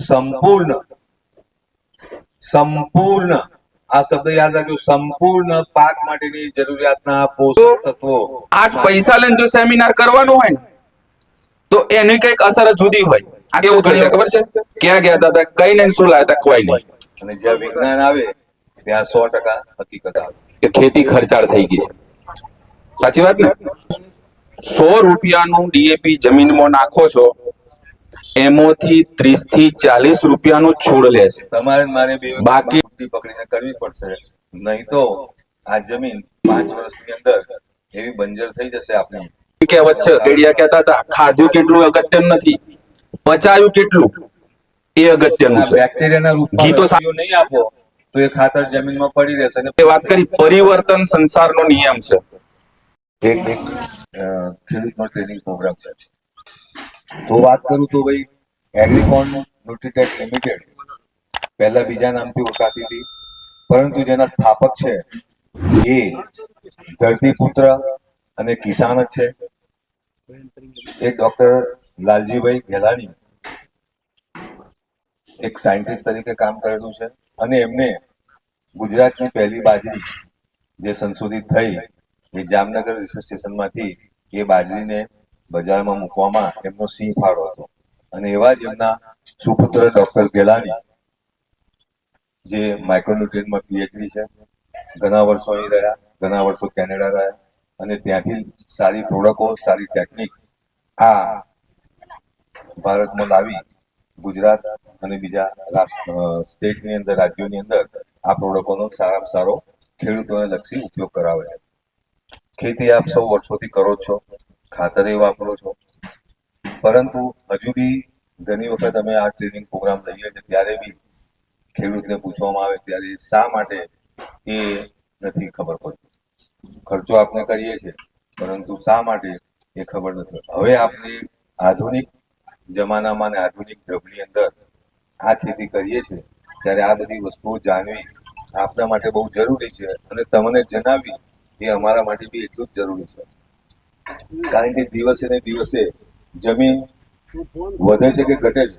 સંપૂર્ણ સંપૂર્ણ આ શબ્દ યાદ રાખજો, સંપૂર્ણ પાક માટેની જરૂરિયાતના પોષક તત્વો. આજ પૈસા લઈને જો સેમિનાર કરવાનું હોય ને તો એની કઈક અસર જુદી હોય. આ કેવું થશે ખબર છે? ક્યાં ગયા હતા કઈ નહીં, શું લાયા હતા કોઈ નહીં. અને જ્યાં વિજ્ઞાન આવે ત્યાં 100% હકીકત આવે કે ખેતી ખર્ચાળ થઈ ગઈ છે. સાચી વાત ને? 100 રૂપિયાનું ડીએપી જમીનમાં નાખો છો, એમાંથી 30 થી 40 રૂપિયાનું છોડ લેશે. તમારે મારે બે બાકી પકડીને કરવી પડશે, નહીં તો આ જમીન 5 વર્ષની અંદર એવી બંજર થઈ જશે. આપણે કહેવત છે, કેડિયા કહેતા હતા, ખાધું કેટલું અગત્યનું નથી, પચાયું કેટલું એ અગત્યનું છે. બેક્ટેરિયાના રૂપમાં ઘી તો નહીં આપો તો એ ખાતર જમીનમાં પડી રહેશે. અને વાત કરી પરિવર્તન સંસારનો નિયમ છે. એક ખેડૂતનો ટ્રેનિંગ પ્રોગ્રામ છે. તો વાત કરું તો ભાઈ એગ્રીકોન ન્યુટ્રીટેક લિમિટેડ પહેલા બીજા નામથી ઓળખાતી હતી, પરંતુ જેના સ્થાપક છે એ ધરતીપુત્ર અને કિસાન જ છે. એક ડોક્ટર લાલજીભાઈ ગેલાણી એક સાયન્ટિસ્ટ તરીકે કામ કરેલું છે, અને એમને ગુજરાતની પહેલી બાજરી જે સંશોધિત થઈ એ જામનગર રિસર્ચ સ્ટેશનમાંથી એ બાજરીને બજારમાં મૂકવામાં એમનો સિંહ ફાળો હતો. અને એવા જ એમના સુપુત્ર ડોક્ટર ગેલાણી જે માઇક્રોન્યુટ્રિયન્ટમાં પીએચડી છે, ઘણા વર્ષો અહીં રહ્યા, ઘણા વર્ષો કેનેડા રહ્યા, અને ત્યાંથી સારી પ્રોડક્ટો, સારી ટેકનિક આ ભારતમાં લાવી ગુજરાત અને બીજા સ્ટેટની અંદર, રાજ્યોની અંદર આ પ્રોડક્ટોનો સારામાં સારો ખેડૂતોને લક્ષી ઉપયોગ કરાવે છે. ખેતી આપ સૌ વર્ષોથી કરો છો, ખાતરે વાપરો છો, પરંતુ હજુ બી ઘણી વખત અમે આ ટ્રેનિંગ પ્રોગ્રામ લઈએ છીએ ત્યારે બી ખેડૂતને પૂછવામાં આવે ત્યારે શા માટે એ નથી ખબર પડતી. ખર્ચો આપણે કરીએ છીએ પરંતુ શા માટે એ ખબર નથી. હવે આપણે આધુનિક જમાનામાં અને આધુનિક ઢબની અંદર આ ખેતી કરીએ છીએ ત્યારે આ બધી વસ્તુઓ જાણવી આપણા માટે બહુ જરૂરી છે, અને તમને જણાવવી એ અમારા માટે બી એટલું જ જરૂરી છે. કારણ કે દિવસે ને દિવસે જમીન વધે છે કે ઘટે છે?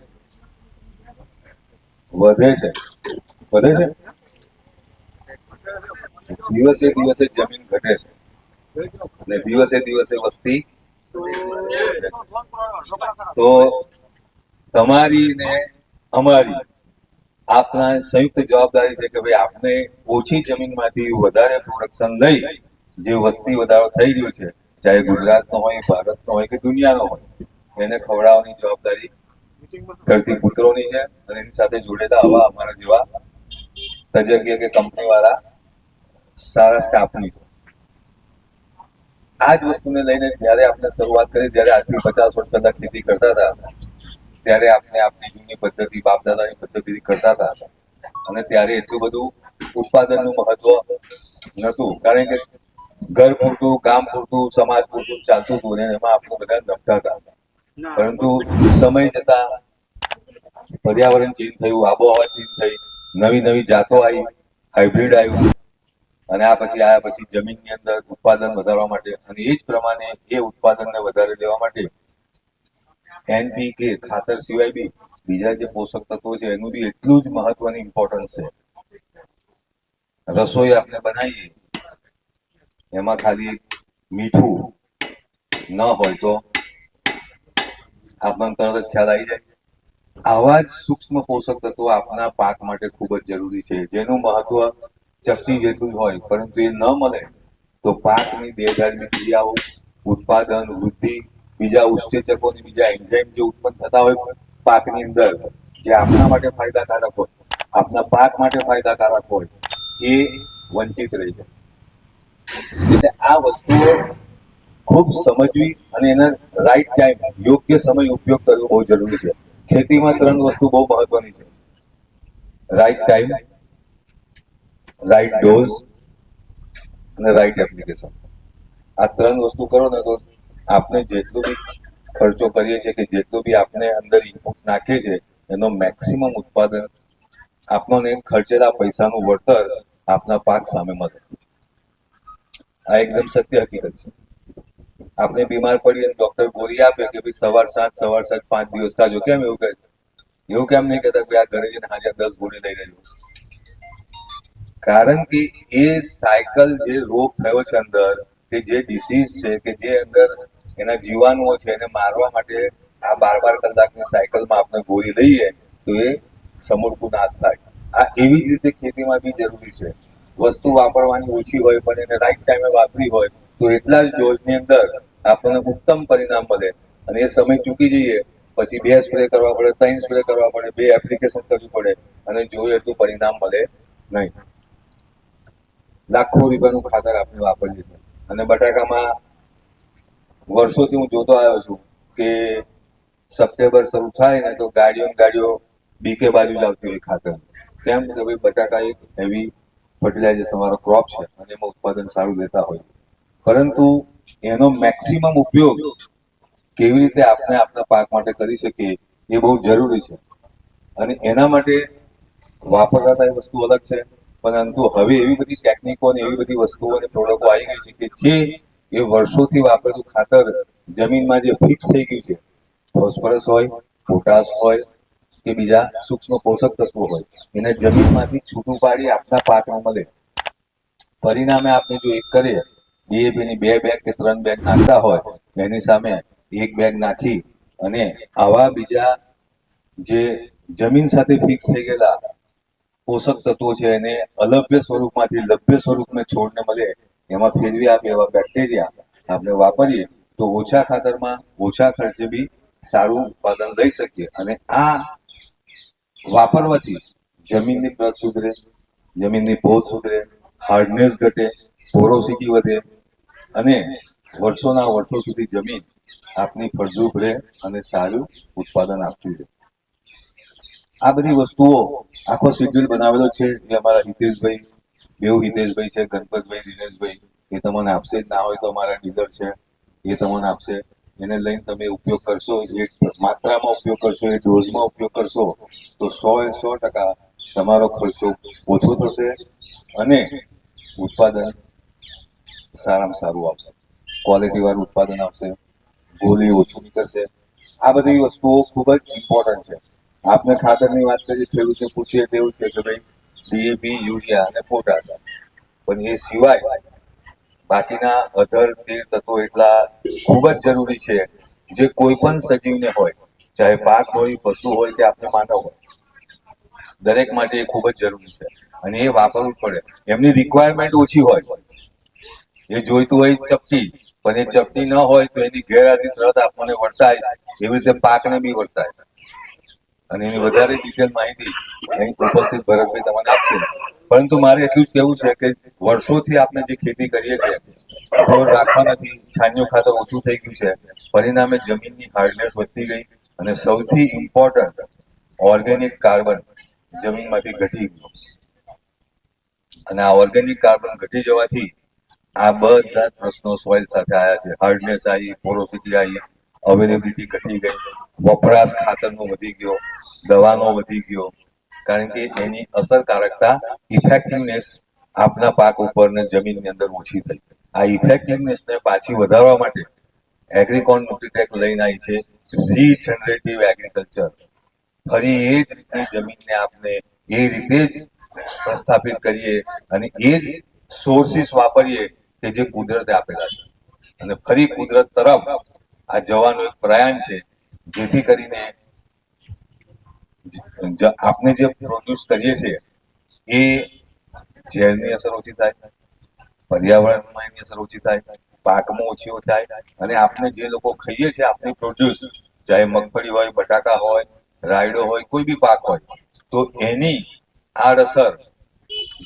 વધે છે. વધે છે. દિવસે દિવસે જમીન ઘટે છે અને દિવસે દિવસે વસ્તી. તો તમારી ને અમારી આપના સંયુક્ત જવાબદારી છે કે ભાઈ આપણે ઓછી જમીનમાંથી વધારે પ્રોડક્શન લઈ જે વસ્તી વધારો થઈ રહ્યો છે, ચાહે ગુજરાતનો હોય, ભારતનો હોય કે દુનિયાનો હોય, એને ખવડાવવાની જવાબદારી ધરતીપુત્રોની છે. અને એની સાથે જોડેલા આવા અમારા જેવા તજજ્ઞ કે કંપની વાળા સારા સ્ટાફની છે. આ જ વસ્તુને લઈને જયારે આપણે શરૂઆત કરી, જયારે આજથી 50 વર્ષ પહેલા ખેતી કરતા હતા ત્યારે આપણે આપણી જૂની પદ્ધતિ, બાપ દાદાની પદ્ધતિથી કરતા હતા, અને ત્યારે એટલું બધું ઉત્પાદનનું મહત્વ નહોતું. કારણ કે ઘર પૂરતું, ગામ પૂરતું, સમાજ પૂરતું ચાલતું હતું અને એમાં આપણે બધા નમતા હતા. પરંતુ સમય જતા પર્યાવરણ ચેન્જ થયું, આબોહવા ચેન્જ થઈ, નવી નવી જાતો આવી, હાઇબ્રિડ આવ્યું, અને આ પછી આયા પછી જમીનની અંદર ઉત્પાદન વધારવા માટે અને એ જ પ્રમાણે એ ઉત્પાદનને વધારે લેવા માટે એનપીકે ખાતર સિવાય બી બીજા જે પોષક તત્વો છે એનું બી એટલું જ મહત્વની ઇમ્પોર્ટન્સ છે. રસોઈ આપણે બનાવીએ એમાં ખાલી મીઠું ન હોય તો આપણને તરત જ ખ્યાલ આવી જાય. આવા જ સૂક્ષ્મ પોષક તત્વો આપણા પાક માટે ખૂબ જ જરૂરી છે, જેનું મહત્વ ચપટી જેટલું જ હોય, પરંતુ એ ન મળે તો પાકની દેહધાર્મિક ક્રિયાઓ, ઉત્પાદન, વૃદ્ધિ, બીજા ઉત્સેચકોની, બીજા એન્ઝાઇમ જે ઉત્પન્ન થતા હોય પાકની અંદર, જે આપણા માટે ફાયદાકારક હોય, આપણા પાક માટે ફાયદાકારક હોય, એ વંચિત રહી જાય. એટલે આ વસ્તુઓ ખૂબ સમજવી અને એના રાઈટ ટાઈમ, યોગ્ય સમય ઉપયોગ કરવો બહુ જરૂરી છે. ખેતીમાં 3 વસ્તુ બહુ મહત્વની છે: રાઈટ ટાઈમ, રાઈટ ડોઝ અને રાઈટ એપ્લિકેશન. આ 3 વસ્તુ કરો ને તો આપણે જેટલું બી ખર્ચો કરીએ છીએ કે જેટલું બી આપણે અંદર ઇનપુટ નાખીએ છીએ એનો મેક્સિમમ ઉત્પાદન આપણને ખર્ચેલા પૈસાનું વળતર આપના પાક સામે મળે. આ એકદમ સત્ય હકીકત છે. આપણે બીમાર પડીએ ડોક્ટર ગોળી આપે કે ભાઈ સવાર સાંજ 5 દિવસ ખાજો. કેમ એવું કહે? એવું કેમ નહીં કહેતા કે આ ઘરે જઈને હાજર 10 ગોળી લઈ લેજો? કારણ કે એ સાયકલ જે રોગ થયો છે અંદર, કે જે ડિસીઝ છે, કે જે અંદર એના જીવાણુઓ છે એને મારવા માટે આ 12-12 કલાકની સાયકલમાં આપણે ગોળી લઈએ તો એ સમૂળનું નાશ થાય. આ એવી જ રીતે ખેતીમાં બી જરૂરી છે. વસ્તુ વાપરવાની ઓછી હોય પણ એને રાઈટ ટાઈમે વાપરી હોય તો એટલા જ ડોઝની અંદર આપણને ઉત્તમ પરિણામ મળે. અને એ સમય ચૂકી જઈએ પછી 2 સ્પ્રે કરવા પડે, 3 સ્પ્રે કરવા પડે, 2 એપ્લિકેશન કરવી પડે અને જોઈએ એટલું પરિણામ મળે નહીં. લાખો રૂપિયાનું ખાતર આપણે વાપરીએ છીએ. અને બટાકામાં વર્ષોથી હું જોતો આવ્યો છું કે સપ્ટેમ્બર શરૂ થાય ને તો ગાડીઓ ને ગાડીઓ બીકે બાજુ જ આવતી હોય ખાતર. કેમ કે ભાઈ બટાકા એક હેવી ફર્ટિલાઇઝર તમારો ક્રોપ છે અને એમાં ઉત્પાદન સારું લેતા હોય. પરંતુ એનો મેક્સિમમ ઉપયોગ કેવી રીતે આપણે આપણા પાક માટે કરી શકીએ એ બહુ જરૂરી છે. અને એના માટે વાપરતા એ વસ્તુ અલગ છે, પરંતુ હવે એવી બધી ટેકનિકો અને એવી બધી વસ્તુઓ અને પ્રોડક્ટો આવી ગઈ છે કે જે એ વર્ષોથી વાપરેલું ખાતર જમીનમાં જે ફિક્સ થઈ ગયું છે, ફોસ્ફરસ હોય, પોટાશ હોય કે બીજા સૂક્ષ્મ પોષક તત્વો હોય, એને જમીનમાંથી છૂટું પાડી આપણા પાકને મળે. પરિણામે આપણે જો એક કરીએ, ડીએપી ની 2 બેગ કે 3 બેગ નાખતા હોય એની સામે 1 બેગ નાખી અને આવા બીજા જે જમીન સાથે ફિક્સ થઈ ગયેલા પોષક તત્વો છે એને અલભ્ય સ્વરૂપમાંથી લભ્ય સ્વરૂપમાં છોડને મળે, એમાં ફેરવી આપે એવા બેક્ટેરિયા આપણે વાપરીએ તો ઓછા ખાતરમાં ઓછા ખર્ચે બી સારું ઉત્પાદન લઈ શકીએ. અને આ વાપરવાથી જમીનની પ્રત સુધરે, જમીનની પોત સુધરે, હાર્ડનેસ ઘટે, પોરોસિટી વધે અને વર્ષોના વર્ષો સુધી જમીન આપની ફળદ્રુપ રહે અને સારું ઉત્પાદન આપતી રહે. આ બધી વસ્તુઓ આખો શેડ્યુલ બનાવેલો છે એ અમારા હિતેશભાઈ, બેઉ હિતેશભાઈ છે, ગણપતભાઈ, દિનેશભાઈ, એ તમને આપશે. જ ના હોય તો અમારા ડીલર છે એ તમને આપશે. એને લઈને તમે ઉપયોગ કરશો, એ માત્રામાં ઉપયોગ કરશો, એ ડોઝમાં ઉપયોગ કરશો તો 100% તમારો ખર્ચો ઓછો થશે અને ઉત્પાદન સારામાં સારું આવશે, ક્વોલિટી વાળું ઉત્પાદન આવશે, ગોળી ઓછું નીકળશે. આ બધી વસ્તુઓ ખૂબ જ ઇમ્પોર્ટન્ટ છે. આપને ખાતરની વાત કરીએ, ખેડૂતને પૂછીએ તો એવું છે કે ભાઈ ડીએપી, યુરિયા અને પોટાશ, પણ એ સિવાય બાકીના અધર 13 તત્વો એટલા ખૂબ જ જરૂરી છે જે કોઈ પણ સજીવને હોય, ચાહે પાક હોય, પશુ હોય કે આપણે માનવ હોય, દરેક માટે એ ખૂબ જ જરૂરી છે અને એ વાપરવું પડે. એમની રિક્વાયરમેન્ટ ઓછી હોય, એ જોઈતું હોય ચપટી, પણ એ ચપટી ન હોય તો એની ગેરહાજરી તરત આપણને વર્તાય, એવી રીતે પાકને બી વર્તાય. અને એની વધારે ડિટેલ માહિતી અહીં ઉપસ્થિત ભરતભાઈ તમને આપશે. પરંતુ મારે એટલું જ કહેવું છે કે વર્ષોથી આપણે જે ખેતી કરીએ છીએ, ઢોર રાખવા નથી, છાણિયું ખાતર ઓછું થઈ ગયું છે, પરિણામે જમીનની હાર્ડનેસ વધતી ગઈ અને સૌથી ઇમ્પોર્ટન્ટ ઓર્ગેનિક કાર્બન જમીનમાંથી ઘટી ગયો. અને આ ઓર્ગેનિક કાર્બન ઘટી જવાથી આ બધા પ્રશ્નો સોઇલ સાથે આવ્યા છે. હાર્ડનેસ આવી, પોરોસિટી આવી, અવેલેબિલિટી ઘટી ગઈ, વપરાશ ખાતરનો વધી ગયો, દવાનો વધી ગયો, કારણ કે એની અસરકારકતા, ઇફેક્ટિવનેસ આપના પાક ઉપર ને જમીનની અંદર ઓછી થઈ. આ ઇફેક્ટિવનેસને પાછી વધારવા માટે એગ્રીકોન ન્યુટ્રીટેક લઈને આવી છે રીજનરેટિવ એગ્રીકલ્ચર. ફરી એ જ રીતની જમીનને આપણે એ રીતે જ પ્રસ્થાપિત કરીએ અને એ જ સોર્સિસ વાપરીએ કે જે કુદરતે આપેલા છે અને ફરી કુદરત તરફ આ જવાનો એક પ્રયાણ છે, જેથી કરીને આપણે જે પ્રોડ્યુસ કરીએ છીએ એ ઝેરની અસર ઓછી થાય, પર્યાવરણમાં એની અસર ઓછી થાય, પાકમાં ઓછી થાય અને આપણે જે લોકો ખાઈએ છીએ આપણી પ્રોડ્યુસ, ચાહે મગફળી હોય, બટાકા હોય, રાયડો હોય, કોઈ બી પાક હોય, તો એની આડઅસર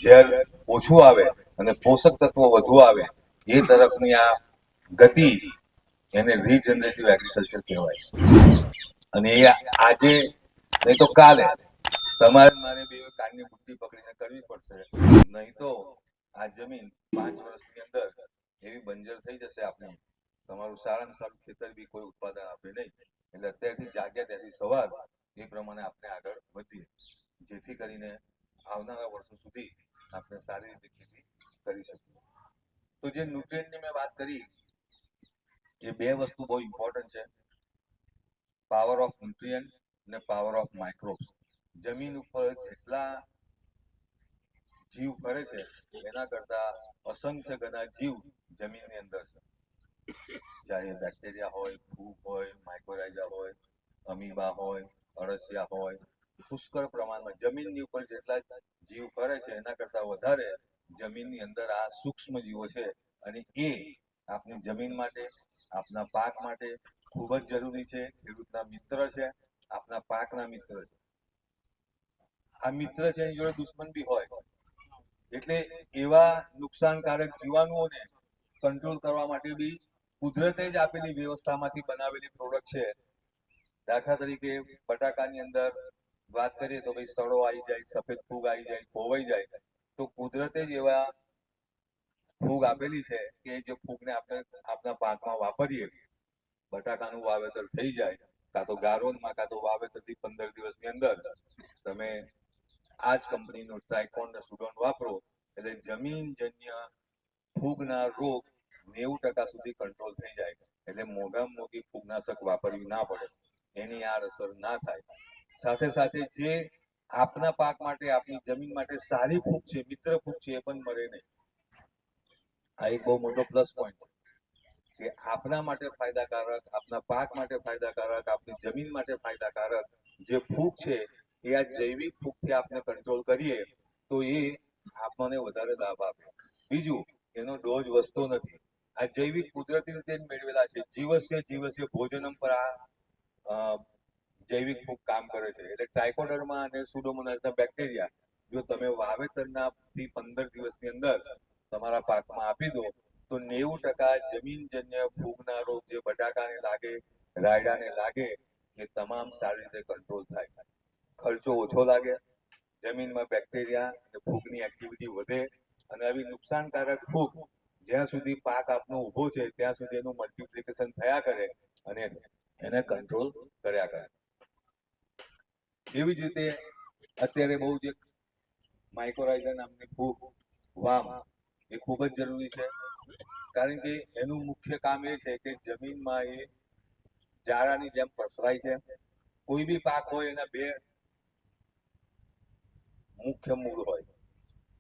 ઝેર ઓછું આવે અને પોષક તત્વો વધુ આવે એ તરફની આ ગતિ, એને રીજનરેટિવ એગ્રીકલ્ચર કહેવાય. અને એ આજે નહીં તો કાલે તમારે મારે બે કાનની બુટ્ટી પકડીને કરવી પડશે, નહીં તો આ જમીન 5 વર્ષની અંદર એવી બંજર થઈ જશે આપણી, તમારું સારામાં સારું ખેતર બી કોઈ ઉત્પાદન આપે નહીં. એટલે અત્યારથી જાગ્યા ત્યાંથી સવાર એ પ્રમાણે આપણે આગળ વધીએ, જેથી કરીને આવનારા વર્ષો સુધી આપણે સારી રીતે ખેતી કરી શકીએ. તો જે ન્યુટ્રિયન્ટની મેં વાત કરી એ બે વસ્તુ બહુ ઇમ્પોર્ટન્ટ છે. પાવર ઓફ ન્યુટ્રિયન્ટ અને પાવર ઓફ માઇક્રોબ્સ. જમીન ઉપર જેટલા જીવ ફરે છે એના કરતા અસંખ્ય ગણા જીવ જમીનની અંદર છે. ચાહે બેક્ટેરિયા હોય, ફૂગ હોય, માઇક્રોરાઇઝા હોય, અમીબા હોય, અળસિયા હોય, પુષ્કળ પ્રમાણમાં જમીનની ઉપર જેટલા જીવ ફરે છે એના કરતા વધારે જમીનની અંદર આ સૂક્ષ્મ જીવો છે. અને એ આપણી જમીન માટે, આપના પાક માટે ખૂબ જ જરૂરી છે. ખેડૂતના મિત્ર છે, આપના પાકના મિત્ર છે. આ મિત્ર છે એની જોડે દુશ્મન બી હોય. એટલે એવા નુકસાનકારક જીવાણુઓને કંટ્રોલ કરવા માટે બી કુદરતે જ આપેલી વ્યવસ્થામાંથી બનાવેલી પ્રોડક્ટ છે. દાખલા તરીકે બટાકાની અંદર વાત કરીએ તો ભાઈ સડો આવી જાય, સફેદ ફૂગ આવી જાય, ખોવાઈ જાય, તો કુદરતે જ એવા ફૂગ આપેલી છે કે જે ફૂગને આપણે આપણા પાકમાં વાપરીએ, બટાકાનું વાવેતર થઈ જાય, કાં તો ગારોનમાં કાં તો વાવેતરથી 15 દિવસની અંદર તમે આ જ કંપનીનો ટ્રાઇકોન ને સુડોન વાપરો એટલે જમીનજન્ય ફૂગના રોગ 90% સુધી કંટ્રોલ થઈ જાય. એટલે મોંઘામાં મોંઘી ફૂગનાશક વાપરવી ના પડે, એની આડઅસર ના થાય. સાથે સાથે જે આપના પાક માટે, આપની જમીન માટે સારી ફૂગ છે, મિત્ર ફૂગ છે, એ પણ મળે નહીં. આ એક બહુ મોટો પ્લસ પોઈન્ટ છે કે આપના માટે ફાયદાકારક, આપના પાક માટે ફાયદાકારક, આપની જમીન માટે ફાયદાકારક જે ફૂગ છે એ આ જૈવિક ફૂગથી આપણે કંટ્રોલ કરીએ તો એ આપણને વધારે લાભ આપે. બીજું, એનો ડોઝ વસ્તુ નથી. આ જૈવિક કુદરતી રીતે મેળવેલા છે. જીવસ્ય ભોજનમ પર આ જૈવિક ફૂગ કામ કરે છે. એટલે ટ્રાઇકોડર્મા અને સુડોમોનાસના બેક્ટેરિયા જો તમે વાવેતરના થી 15 દિવસની અંદર તમારા પાકમાં આપી દો તો 90% જમીનજન્ય ફૂગના રોગ જે બટાકાને લાગે, રાયડાને લાગે, એ તમામ સારી રીતે કંટ્રોલ થાય. ખર્ચો ઓછો લાગે, જમીનમાં બેક્ટેરિયા અને ફૂગની એક્ટિવિટી વધે, અને આવી નુકસાનકારક ફૂગ જ્યાં સુધી પાક આપનો ઊભો છે ત્યાં સુધી એનું મલ્ટિપ્લિકેશન થયા કરે અને એને કંટ્રોલ કર્યા કરે. એવી જ રીતે અત્યારે બહુ જ માઇક્રોરાઇઝા નામની ફૂગ, વામ, એ ખૂબ જ જરૂરી છે. કારણ કે એનું મુખ્ય કામ એ છે કે જમીનમાં એ ચારાની જેમ પસરાય છે. કોઈ બી પાક હોય એના બે મુખ્ય મૂળ હોય.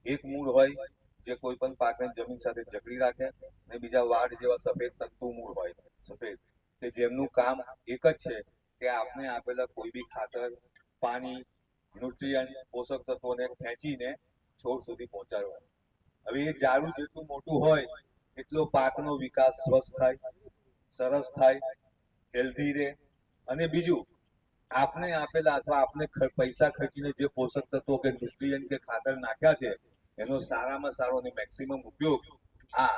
એક મૂળ હોય જે કોઈ પણ પાકને જમીન સાથે જકડી રાખે, અને બીજા વાડ જેવા સફેદ તંતુ મૂળ હોય, સફેદ, કે જેમનું કામ એક જ છે કે આપને આપેલા કોઈ બી ખાતર, પાણી, ન્યુટ્રિયન્ટ, પોષક તત્વોને ખેંચીને છોડ સુધી પહોંચાડવા. હવે એ ઝાડું જેટલું મોટું હોય એટલો પાકનો વિકાસ સ્વસ્થ થાય, સરસ થાય, હેલ્ધી રહે. અને બીજું, આપને આપેલા અથવા આપને પૈસા ખર્ચીને જે પોષક તત્વો કે ન્યુટ્રિયન્ટ કે ખાતર નાખ્યા છે એનો સારામાં સારો અને મેક્સિમમ ઉપયોગ આ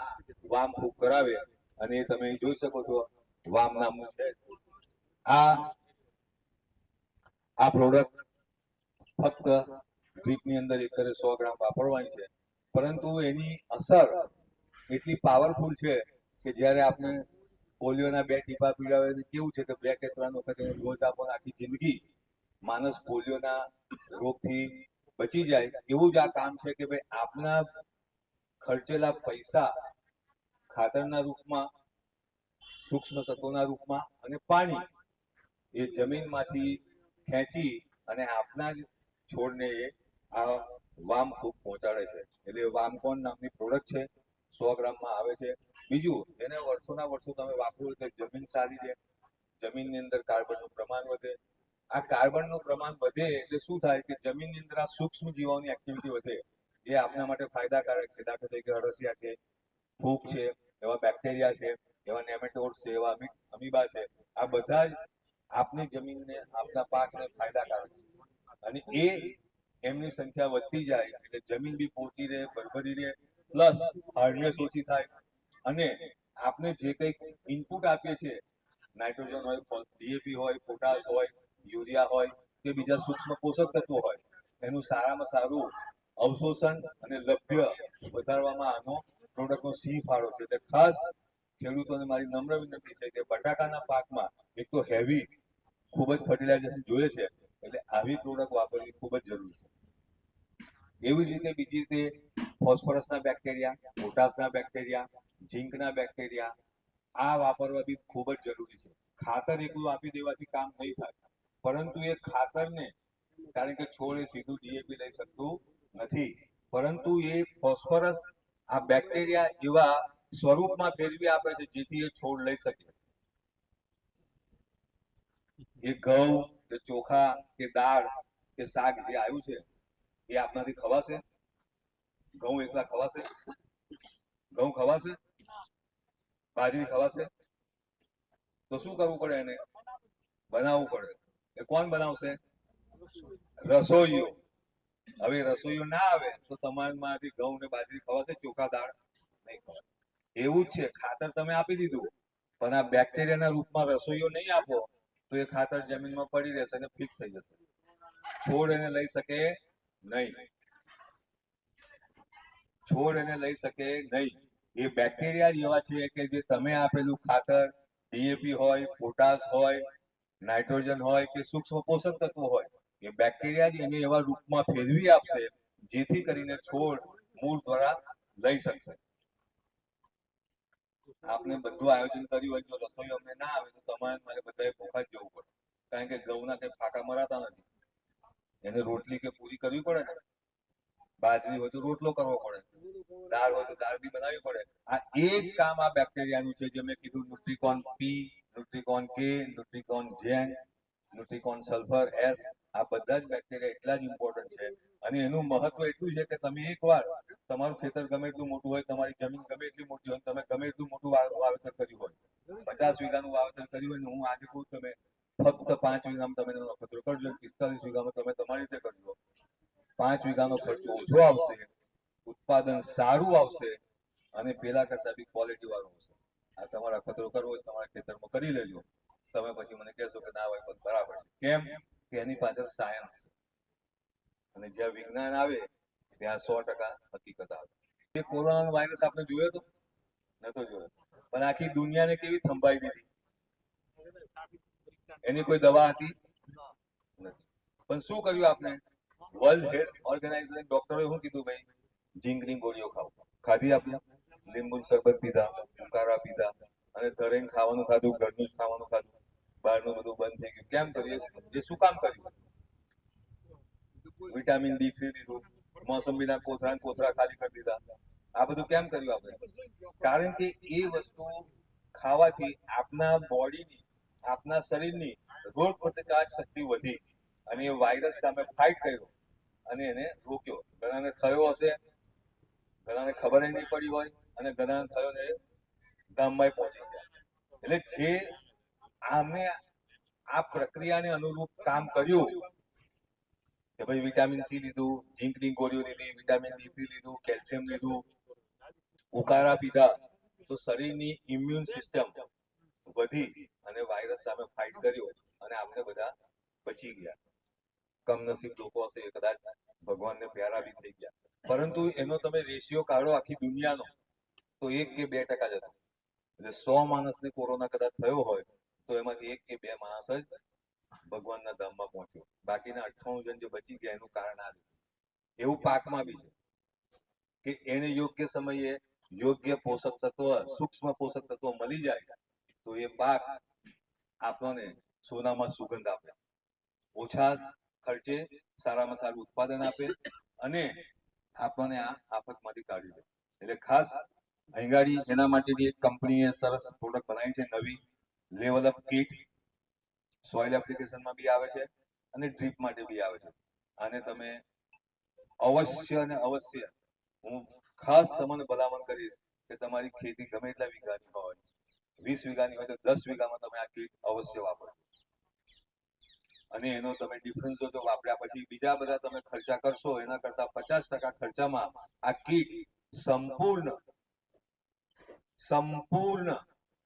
વામ ફૂગ કરાવે. અને તમે જોઈ શકો છો વામ નામનું છે. આ પ્રોડક્ટ ફક્ત ડ્રીપની અંદર એકરે 100 ગ્રામ વાપરવાની છે, પરંતુ એની અસર એટલી પાવરફુલ છે કે જ્યારે આપણે પોલિયોના 2 ટીપા પીવડાવે કેવું છે કે 2 કે 3 વખત એને ડોઝ આપો, આખી જિંદગી માણસ પોલિયોના રોગથી બચી જાય. એવું જ આ કામ છે કે ભાઈ આપના ખર્ચેલા પૈસા ખાતરના રૂપમાં, સૂક્ષ્મ તત્વોના રૂપમાં અને પાણી એ જમીનમાંથી ખેંચી અને આપના જ છોડને એ આ વામ ફૂગ પહોંચાડે છે. એટલે વામકોન નામની પ્રોડક્ટ છે, 100 ગ્રામમાં આવે છે. બીજું, એને વર્ષોના વર્ષો તમે વાપરો એટલે જમીન સારી રહે, જમીનની અંદર કાર્બનનું પ્રમાણ વધે. આ કાર્બનનું પ્રમાણ વધે એટલે શું થાય કે જમીનની અંદર આ સૂક્ષ્મ જીવોની એક્ટિવિટી વધે, જે આપણા માટે ફાયદાકારક છે. દાખલા તરીકે અળસિયા છે, ફૂગ છે, એવા બેક્ટેરિયા છે, એવા નેમેટોડ્સ છે, એવા અમીબા છે. આ બધા જ આપની જમીનને, આપના પાકને ફાયદાકારક છે. અને એ એમની સંખ્યા વધતી જાય એટલે જમીન બી પહોંચી રહે, ભરભરી રહે, પ્લસ હાર્ડનેસ ઓછી થાય. અને આપણે જે કંઈક ઇનપુટ આપીએ છીએ, નાઇટ્રોજન હોય, ડીએપી હોય, પોટાશ હોય, યુરિયા હોય કે બીજા સૂક્ષ્મ પોષક તત્વો હોય, એનું સારામાં સારું અવશોષણ અને લભ્ય વધારવામાં આનો પ્રોડક્ટનો સિંહ ફાળો છે. એટલે ખાસ ખેડૂતોને મારી નમ્ર વિનંતી છે કે બટાકાના પાકમાં એક તો હેવી ખૂબ જ ફર્ટિલાઇઝેશન જોઈએ છે, એટલે આવી પ્રોડક્ટ વાપરવી ખૂબ જ જરૂરી છે. એવી જ રીતે બીજી રીતે ફોસ્ફરસના બેક્ટેરિયા, પોટાશના બેક્ટેરિયા, ઝીંકના બેક્ટેરિયા આ વાપરવા બી ખૂબ જ જરૂરી છે. ખાતર એકલું આપી દેવાથી કામ નહીં થાય, પરંતુ એ ખાતરને, કારણ કે છોડ એ સીધું ડીએપી લઈ શકતું નથી, પરંતુ એ ફોસ્ફરસ આ બેક્ટેરિયા એવા સ્વરૂપમાં ફેરવી આપે છે જેથી એ છોડ લઈ શકે. એ ઘઉં કે ચોખા કે દાળ કે શાક જે આવ્યું છે એ આપણાથી ખવાશે? ઘઉં એકલા ખવાશે? ઘઉં ખવાશે? બાજરી ખવાશે? તો શું કરવું પડે? એને બનાવવું પડે. એ કોણ બનાવશે? રસોઈયો. હવે રસોઈયો ના આવે તો તમારામાંથી ઘઉં ને બાજરી ખવાશે? ચોખા દાળ નહીં ખવાય. એવું જ છે, ખાતર તમે આપી દીધું પણ આ બેક્ટેરિયાના રૂપમાં રસોઈયો નહીં આપો તો એ ખાતર જમીનમાં પડી રહેશે અને ફિક્સ થઈ જશે. છોડ એને લઈ શકે નહીં. છોડ એને લઈ શકે નહીં. એ બેક્ટેરિયા જ એવા છે કે જે તમે આપેલું ખાતર ડીએપી હોય, પોટાશ હોય, નાઇટ્રોજન હોય કે સૂક્ષ્મ પોષક તત્વો હોય, એ બેક્ટેરિયા જ એને એવા રૂપમાં ફેરવી આપશે જેથી કરીને છોડ મૂળ દ્વારા લઈ શકશે. આપને બધું આયોજન કર્યું હોય તો રસોઈ અમને ના આવે તો તમારે મારે બધાએ ભૂખા જ જવું પડે, કારણ કે ઘઉંના કઈ ફાકા મરાતા નથી. એને રોટલી કે પૂરી કરવી પડે ને. બાજરી હોય તો રોટલો કરવો પડે, દાળ હોય તો દાળ બી બનાવવી પડે. આ એ જ કામ આ બેક્ટેરિયાનું છે, જે મેં કીધું ન્યુટ્રીકોન પી, ન્યુટ્રીકોન કે, ન્યુટ્રીકોન જેન, ન્યુટ્રીકોન સલ્ફર એસ. આ બધા જ બેક્ટેરિયા એટલા જ ઇમ્પોર્ટન્ટ છે અને એનું મહત્વ એટલું છે કે તમે એકવાર તમારું ખેતર ગમે એટલું મોટું હોય, તમારી જમીન ગમે એટલી મોટી હોય, તમે ગમે એટલું મોટું વાવેતર કર્યું હોય, 50 વીઘાનું વાવેતર કર્યું હોય ને હું આજે કહું તમે ફક્ત 5 વીઘામાં તમે એનો નફો કરજો, 45 વીઘામાં તમે તમારી રીતે કરજો. 5 વીઘાનો ખર્ચો ઓછો આવશે, ઉત્પાદન સારું આવશે અને પેલા કરતા બી ક્વોલિટી વાળું આવશે. આ તમારા ખતરો કરવો હોય તમારા ખેતરમાં કરી લેજો. તમે પછી મને કહેશો કે ના ભાઈ બરાબર છે. કેમ કે એની પાછળ સાયન્સ છે અને જ્યાં વિજ્ઞાન આવે ત્યાં 100% હકીકત આવે. એ કોરોના વાયરસ આપણે જોયો તો નતો જોયો, પણ આખી દુનિયાને કેવી થંભાઈ દીધી. એની કોઈ દવા હતી નથી. પણ શું કર્યું આપણે? વર્લ્ડ હેલ્થ ઓર્ગેનાઇઝેશન ડોક્ટરોએ શું કીધું? ભાઈ ઝીંકની ગોળીઓ ખાઓ. ખાધી આપણે? લીંબુ શરબત પીધા, ઉકાળા પીધા અને ધરેને ખાવાનું ખાધું, ઘરનું જ ખાવાનું ખાધું, બહારનું બધું બંધ થઈ ગયું. કેમ કર્યું? એ શું કામ કર્યું? વિટામિન D3 લીધું, મોસંબીના કોથળા ખાલી કરી દીધા. આ બધું કેમ કર્યું આપણે? કારણ કે એ વસ્તુ ખાવાથી આપના બોડીની, આપના શરીરની રોગ પ્રતિકારક શક્તિ વધી અને એ વાયરસ સામે ફાઇટ કર્યો અને એને રોક્યો. ઘણાને થયો હશે, ઘણાને ખબર નહીં પડી હોય અને ઘણાને થયો ને ગામમાં પહોંચી ગયા. એટલે જે આમને આ પ્રક્રિયાને અનુરૂપ કામ કર્યું કે ભાઈ વિટામિન સી લીધું, ઝીંકની ગોળીઓ લીધી, વિટામિન D3 લીધું, કેલ્શિયમ લીધું, ઉકાળા પીધા, તો શરીરની ઇમ્યુન સિસ્ટમ વધી અને વાયરસ સામે ફાઇટ કર્યો અને આપણે બધા બચી ગયા. કમનસીબ લોકો હશે એ કદાચ ભગવાનને પ્યારા બી થઈ ગયા, પરંતુ એનો તમે રેશિયો કાઢો આખી દુનિયાનો તો 1 કે 2% જ હતો. એટલે 100 માણસને કોરોના કદાચ થયો હોય તો એમાંથી 1 કે 2 માણસ જ ભગવાનના ધામમાં પહોંચ્યો. બાકીના 98 જણ જે બચી ગયા એનું કારણ આ છે. એવું પાકમાં બી છે કે એને યોગ્ય સમયે યોગ્ય પોષક તત્વ, સૂક્ષ્મ પોષક તત્વો મળી જાય તો એ પાક આપણને સોનામાં સુગંધ આપે, ઓછા ખર્ચે સારામાં સારું ઉત્પાદન આપે અને આપણને આ આફતમાંથી કાઢી દે. એટલે ખાસ અહીંગાડી એના માટેની એક કંપનીએ સરસ પ્રોડક્ટ બનાવી છે, નવી લેવલ અપ કીટ. સોઇલ એપ્લિકેશનમાં બી આવે છે અને ડ્રીપ માટે બી આવે છે. આને તમે અવશ્ય અને અવશ્ય હું ખાસ તમને ભલામણ કરીશ કે તમારી ખેતી ગમે એટલા વીઘાની હોય, 20 વીઘાની હોય તો 10 વીઘામાં તમે આ કીટ અવશ્ય વાપરો અને એનો તમે ડિફરન્સ જો વાપર્યા પછી બીજા બધા તમે ખર્ચા કરશો એના કરતા 50% ખર્ચામાં આ કીટ સંપૂર્ણ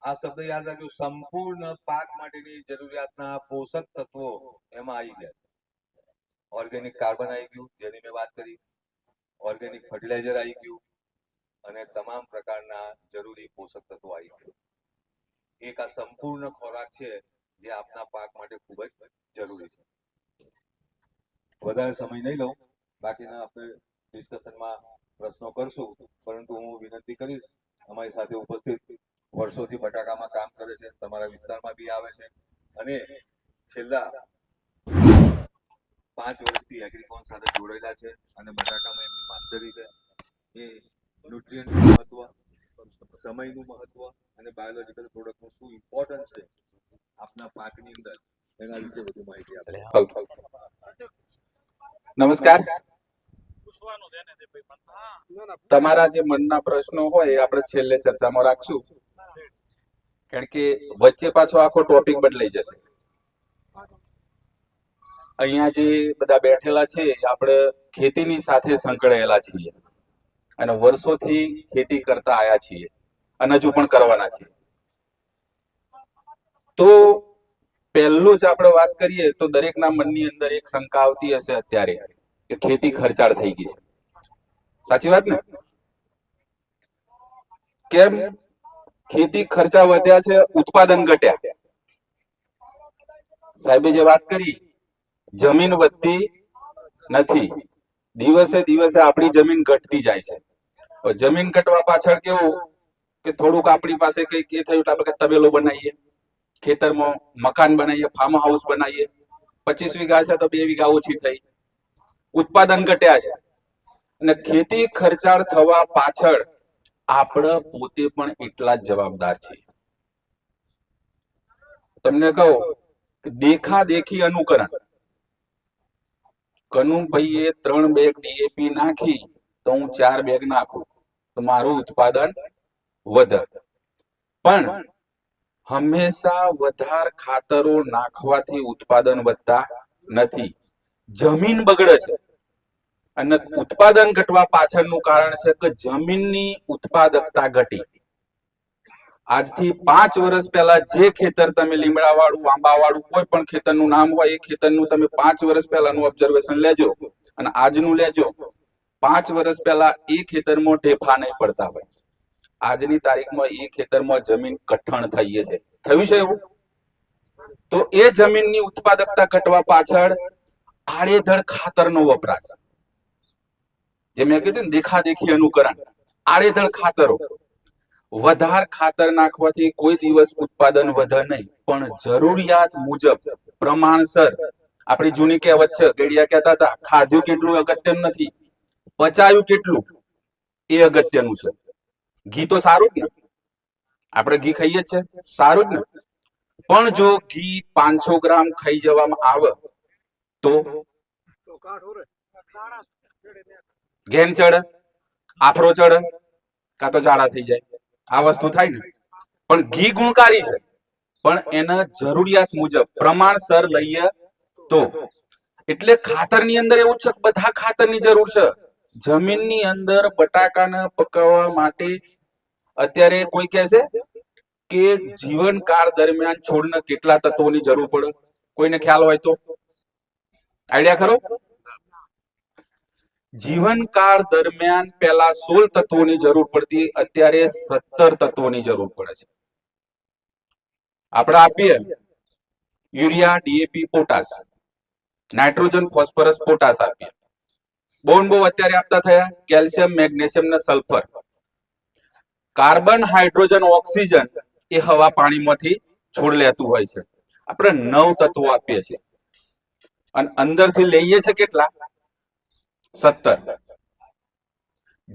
આ શબ્દ યાદ રાખજો, સંપૂર્ણ પાક માટેની જરૂરિયાતના પોષક તત્વો એમાં આવી ગયા. ઓર્ગેનિક કાર્બન આવી ગયું જેની મેં વાત કરી, ઓર્ગેનિક ફર્ટિલાઇઝર આવી ગયું અને તમામ પ્રકારના જરૂરી પોષક તત્વો આવી ગયા. એક આ સંપૂર્ણ ખોરાક છે જે આપના પાક માટે ખૂબ જ જરૂરી છે. વધારે સમય નહીં લઉં, બાકીના આપણે ડિસ્કશનમાં પ્રશ્નો કરશું, પરંતુ હું વિનંતી કરીશ અમારી સાથે ઉપસ્થિત વર્ષોથી બટાકામાં કામ કરે છે, તમારા વિસ્તારમાં બી આવે છે અને છેલ્લા 5 વર્ષથી એગ્રીકોન સાથે જોડાયેલા છે અને બટાકામાં એમની માસ્ટરી છે. એ ન્યુટ્રિયન્ટનું મહત્વ, સમયનું મહત્વ અને બાયોલોજીકલ પ્રોડક્ટનું શું ઇમ્પોર્ટન્સ છે આપના પાકની અંદર એના વિશે વધુ માહિતી આપે. નમસ્કાર. તમારા જે મનના પ્રશ્નો હોય એ આપણે છેલ્લે ચર્ચામાં રાખશું, કારણ કે વચ્ચે પાછો આખો ટોપિક બદલાઈ જશે. અહીંયા જે બધા બેઠેલા છે આપણે ખેતીની સાથે સંકળાયેલા છીએ અને વર્ષોથી ખેતી કરતા આયા છીએ અને હજુ પણ કરવાના છીએ. તો પહેલું જ આપણે વાત કરીએ તો દરેકના મનની અંદર એક શંકા આવતી હશે અત્યારે કે ખેતી ખર્ચાળ થઈ ગઈ છે. સાચી વાત ને? કેમ ખેતી ખર્ચા વધ્યા છે, ઉત્પાદન ઘટ્યા? સાહેબે જે વાત કરી, જમીન વધતી નથી, દિવસે દિવસે આપણી જમીન ઘટતી જાય છે. જમીન ઘટવા પાછળ કેવું કે થોડુંક આપણી પાસે કઈક એ થયું એટલે આપણે તબેલો બનાવીએ, ખેતરમાં મકાન બનાવીએ, ફાર્મ હાઉસ બનાવીએ. 25 વીઘા છે તો 2 વીઘા ઓછી થઈ, ઉત્પાદન ઘટ્યા છે. અને ખેતી ખર્ચાળ થવા પાછળ આપણે પોતે પણ એટલા જ જવાબદાર છીએ. તમને કહું કે દેખા દેખી અનુકરણ. કનુભાઈએ 3 બેગ ડીએપી નાખી તો હું 4 બેગ નાખું તો મારું ઉત્પાદન વધે. પણ હંમેશા વધારે ખાતરો નાખવાથી ઉત્પાદન વધતા નથી, જમીન બગડે છે. અને ઉત્પાદન ઘટવા પાછળનું કારણ છે કે જમીનની ઉત્પાદકતા ઘટી. આજથી 5 વર્ષ પહેલા જે ખેતર તમે લીમડા વાળું, આંબા વાળું કોઈ પણ ખેતરનું નામ હોય, એ ખેતરનું તમે 5 વર્ષ પહેલાનું ઓબ્ઝર્વેશન લેજો અને આજનું લેજો. 5 વર્ષ પહેલા એ ખેતરમાં ઢેફા નહીં પડતા હોય, આજની તારીખમાં એ ખેતરમાં જમીન કઠણ થઈ છે. થયું છે એવું? તો એ જમીનની ઉત્પાદકતા ઘટવા પાછળ આડેધડ ખાતરનો વપરાશ, જે મેં કીધું ને દેખા દેખી અનુકરણ, આડેધડ ખાતરો. વધારે ખાતર નાખવાથી કોઈ દિવસ ઉત્પાદન વધે નહીં, પણ જરૂરિયાત મુજબ પ્રમાણસર. આપણી જૂની કહેવત છે, ગેડિયા કહેતા હતા, ખાધું કેટલું અગત્યનું નથી, પચાયું કેટલું એ અગત્યનું છે. ઘી તો સારું જ ને, આપણે ઘી ખાઈએ જ છે, સારું જ ને. પણ જો ઘી 500 ગ્રામ ખાઈ જવામાં આવે તો ઘેન ચડે, આફરો ચડે, કાં તો ઝાડા થઈ જાય. આ વસ્તુ થાય ને. પણ ઘી ગુણકારી છે, પણ એના જરૂરિયાત મુજબ પ્રમાણસર લઈએ તો. એટલે ખાતરની અંદર એવું છે, બધા ખાતરની જરૂર છે. જમીનની અંદર બટાકાને પકવવા માટે અત્યારે કોઈ કહે છે કે જીવનકાળ દરમિયાન છોડને કેટલા તત્વોની જરૂર પડે? કોઈને ખ્યાલ હોય તો આઈડિયા ખરો? જીવનકાળ દરમિયાન પહેલા 16 તત્વોની જરૂર પડતી, અત્યારે 17 તત્વોની જરૂર પડે છે. આપણે આપીએ urea, DAP, potash, nitrogen, phosphorus, potash આપીએ. બહુ અત્યારે આપતા થયા કેલ્શિયમ, મેગ્નેશિયમ ને સલ્ફર. કાર્બન, હાઇડ્રોજન, ઓક્સિજન એ હવા પાણીમાંથી છોડ લેતું હોય છે. આપણે 9 તત્વો આપીએ છીએ અને અંદરથી લઈએ છે કેટલા? 17.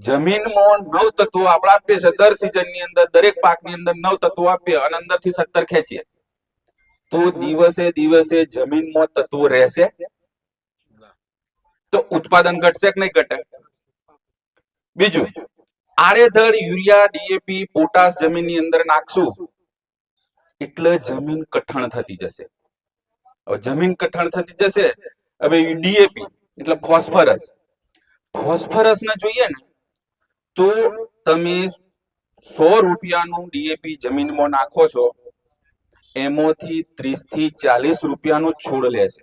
જમીનમાં 9 તત્વો આપણે આપીએ છીએ. દર સિઝનની અંદર દરેક પાકની અંદર 9 તત્વો આપીએ અને અંદરથી 17 ખેંચીએ તો દિવસે દિવસે જમીનમાં તત્વો રહેશે તો ઉત્પાદન ઘટશે કે નહીં ઘટે? બીજું, આડેધડ યુરિયા, ડીએપી, પોટાશ જમીનની અંદર નાખશું એટલે જમીન કઠણ થતી જશે. હવે જમીન કઠણ થતી જશે. હવે ડીએપી એટલે ફોસ્ફરસ. ફોસ્ફરસ ને જોઈએ ને તો તમે 100 રૂપિયાનું ડીએપી જમીનમાં નાખો છો, એમાંથી 30 થી 40 રૂપિયાનો છોડ લેશે,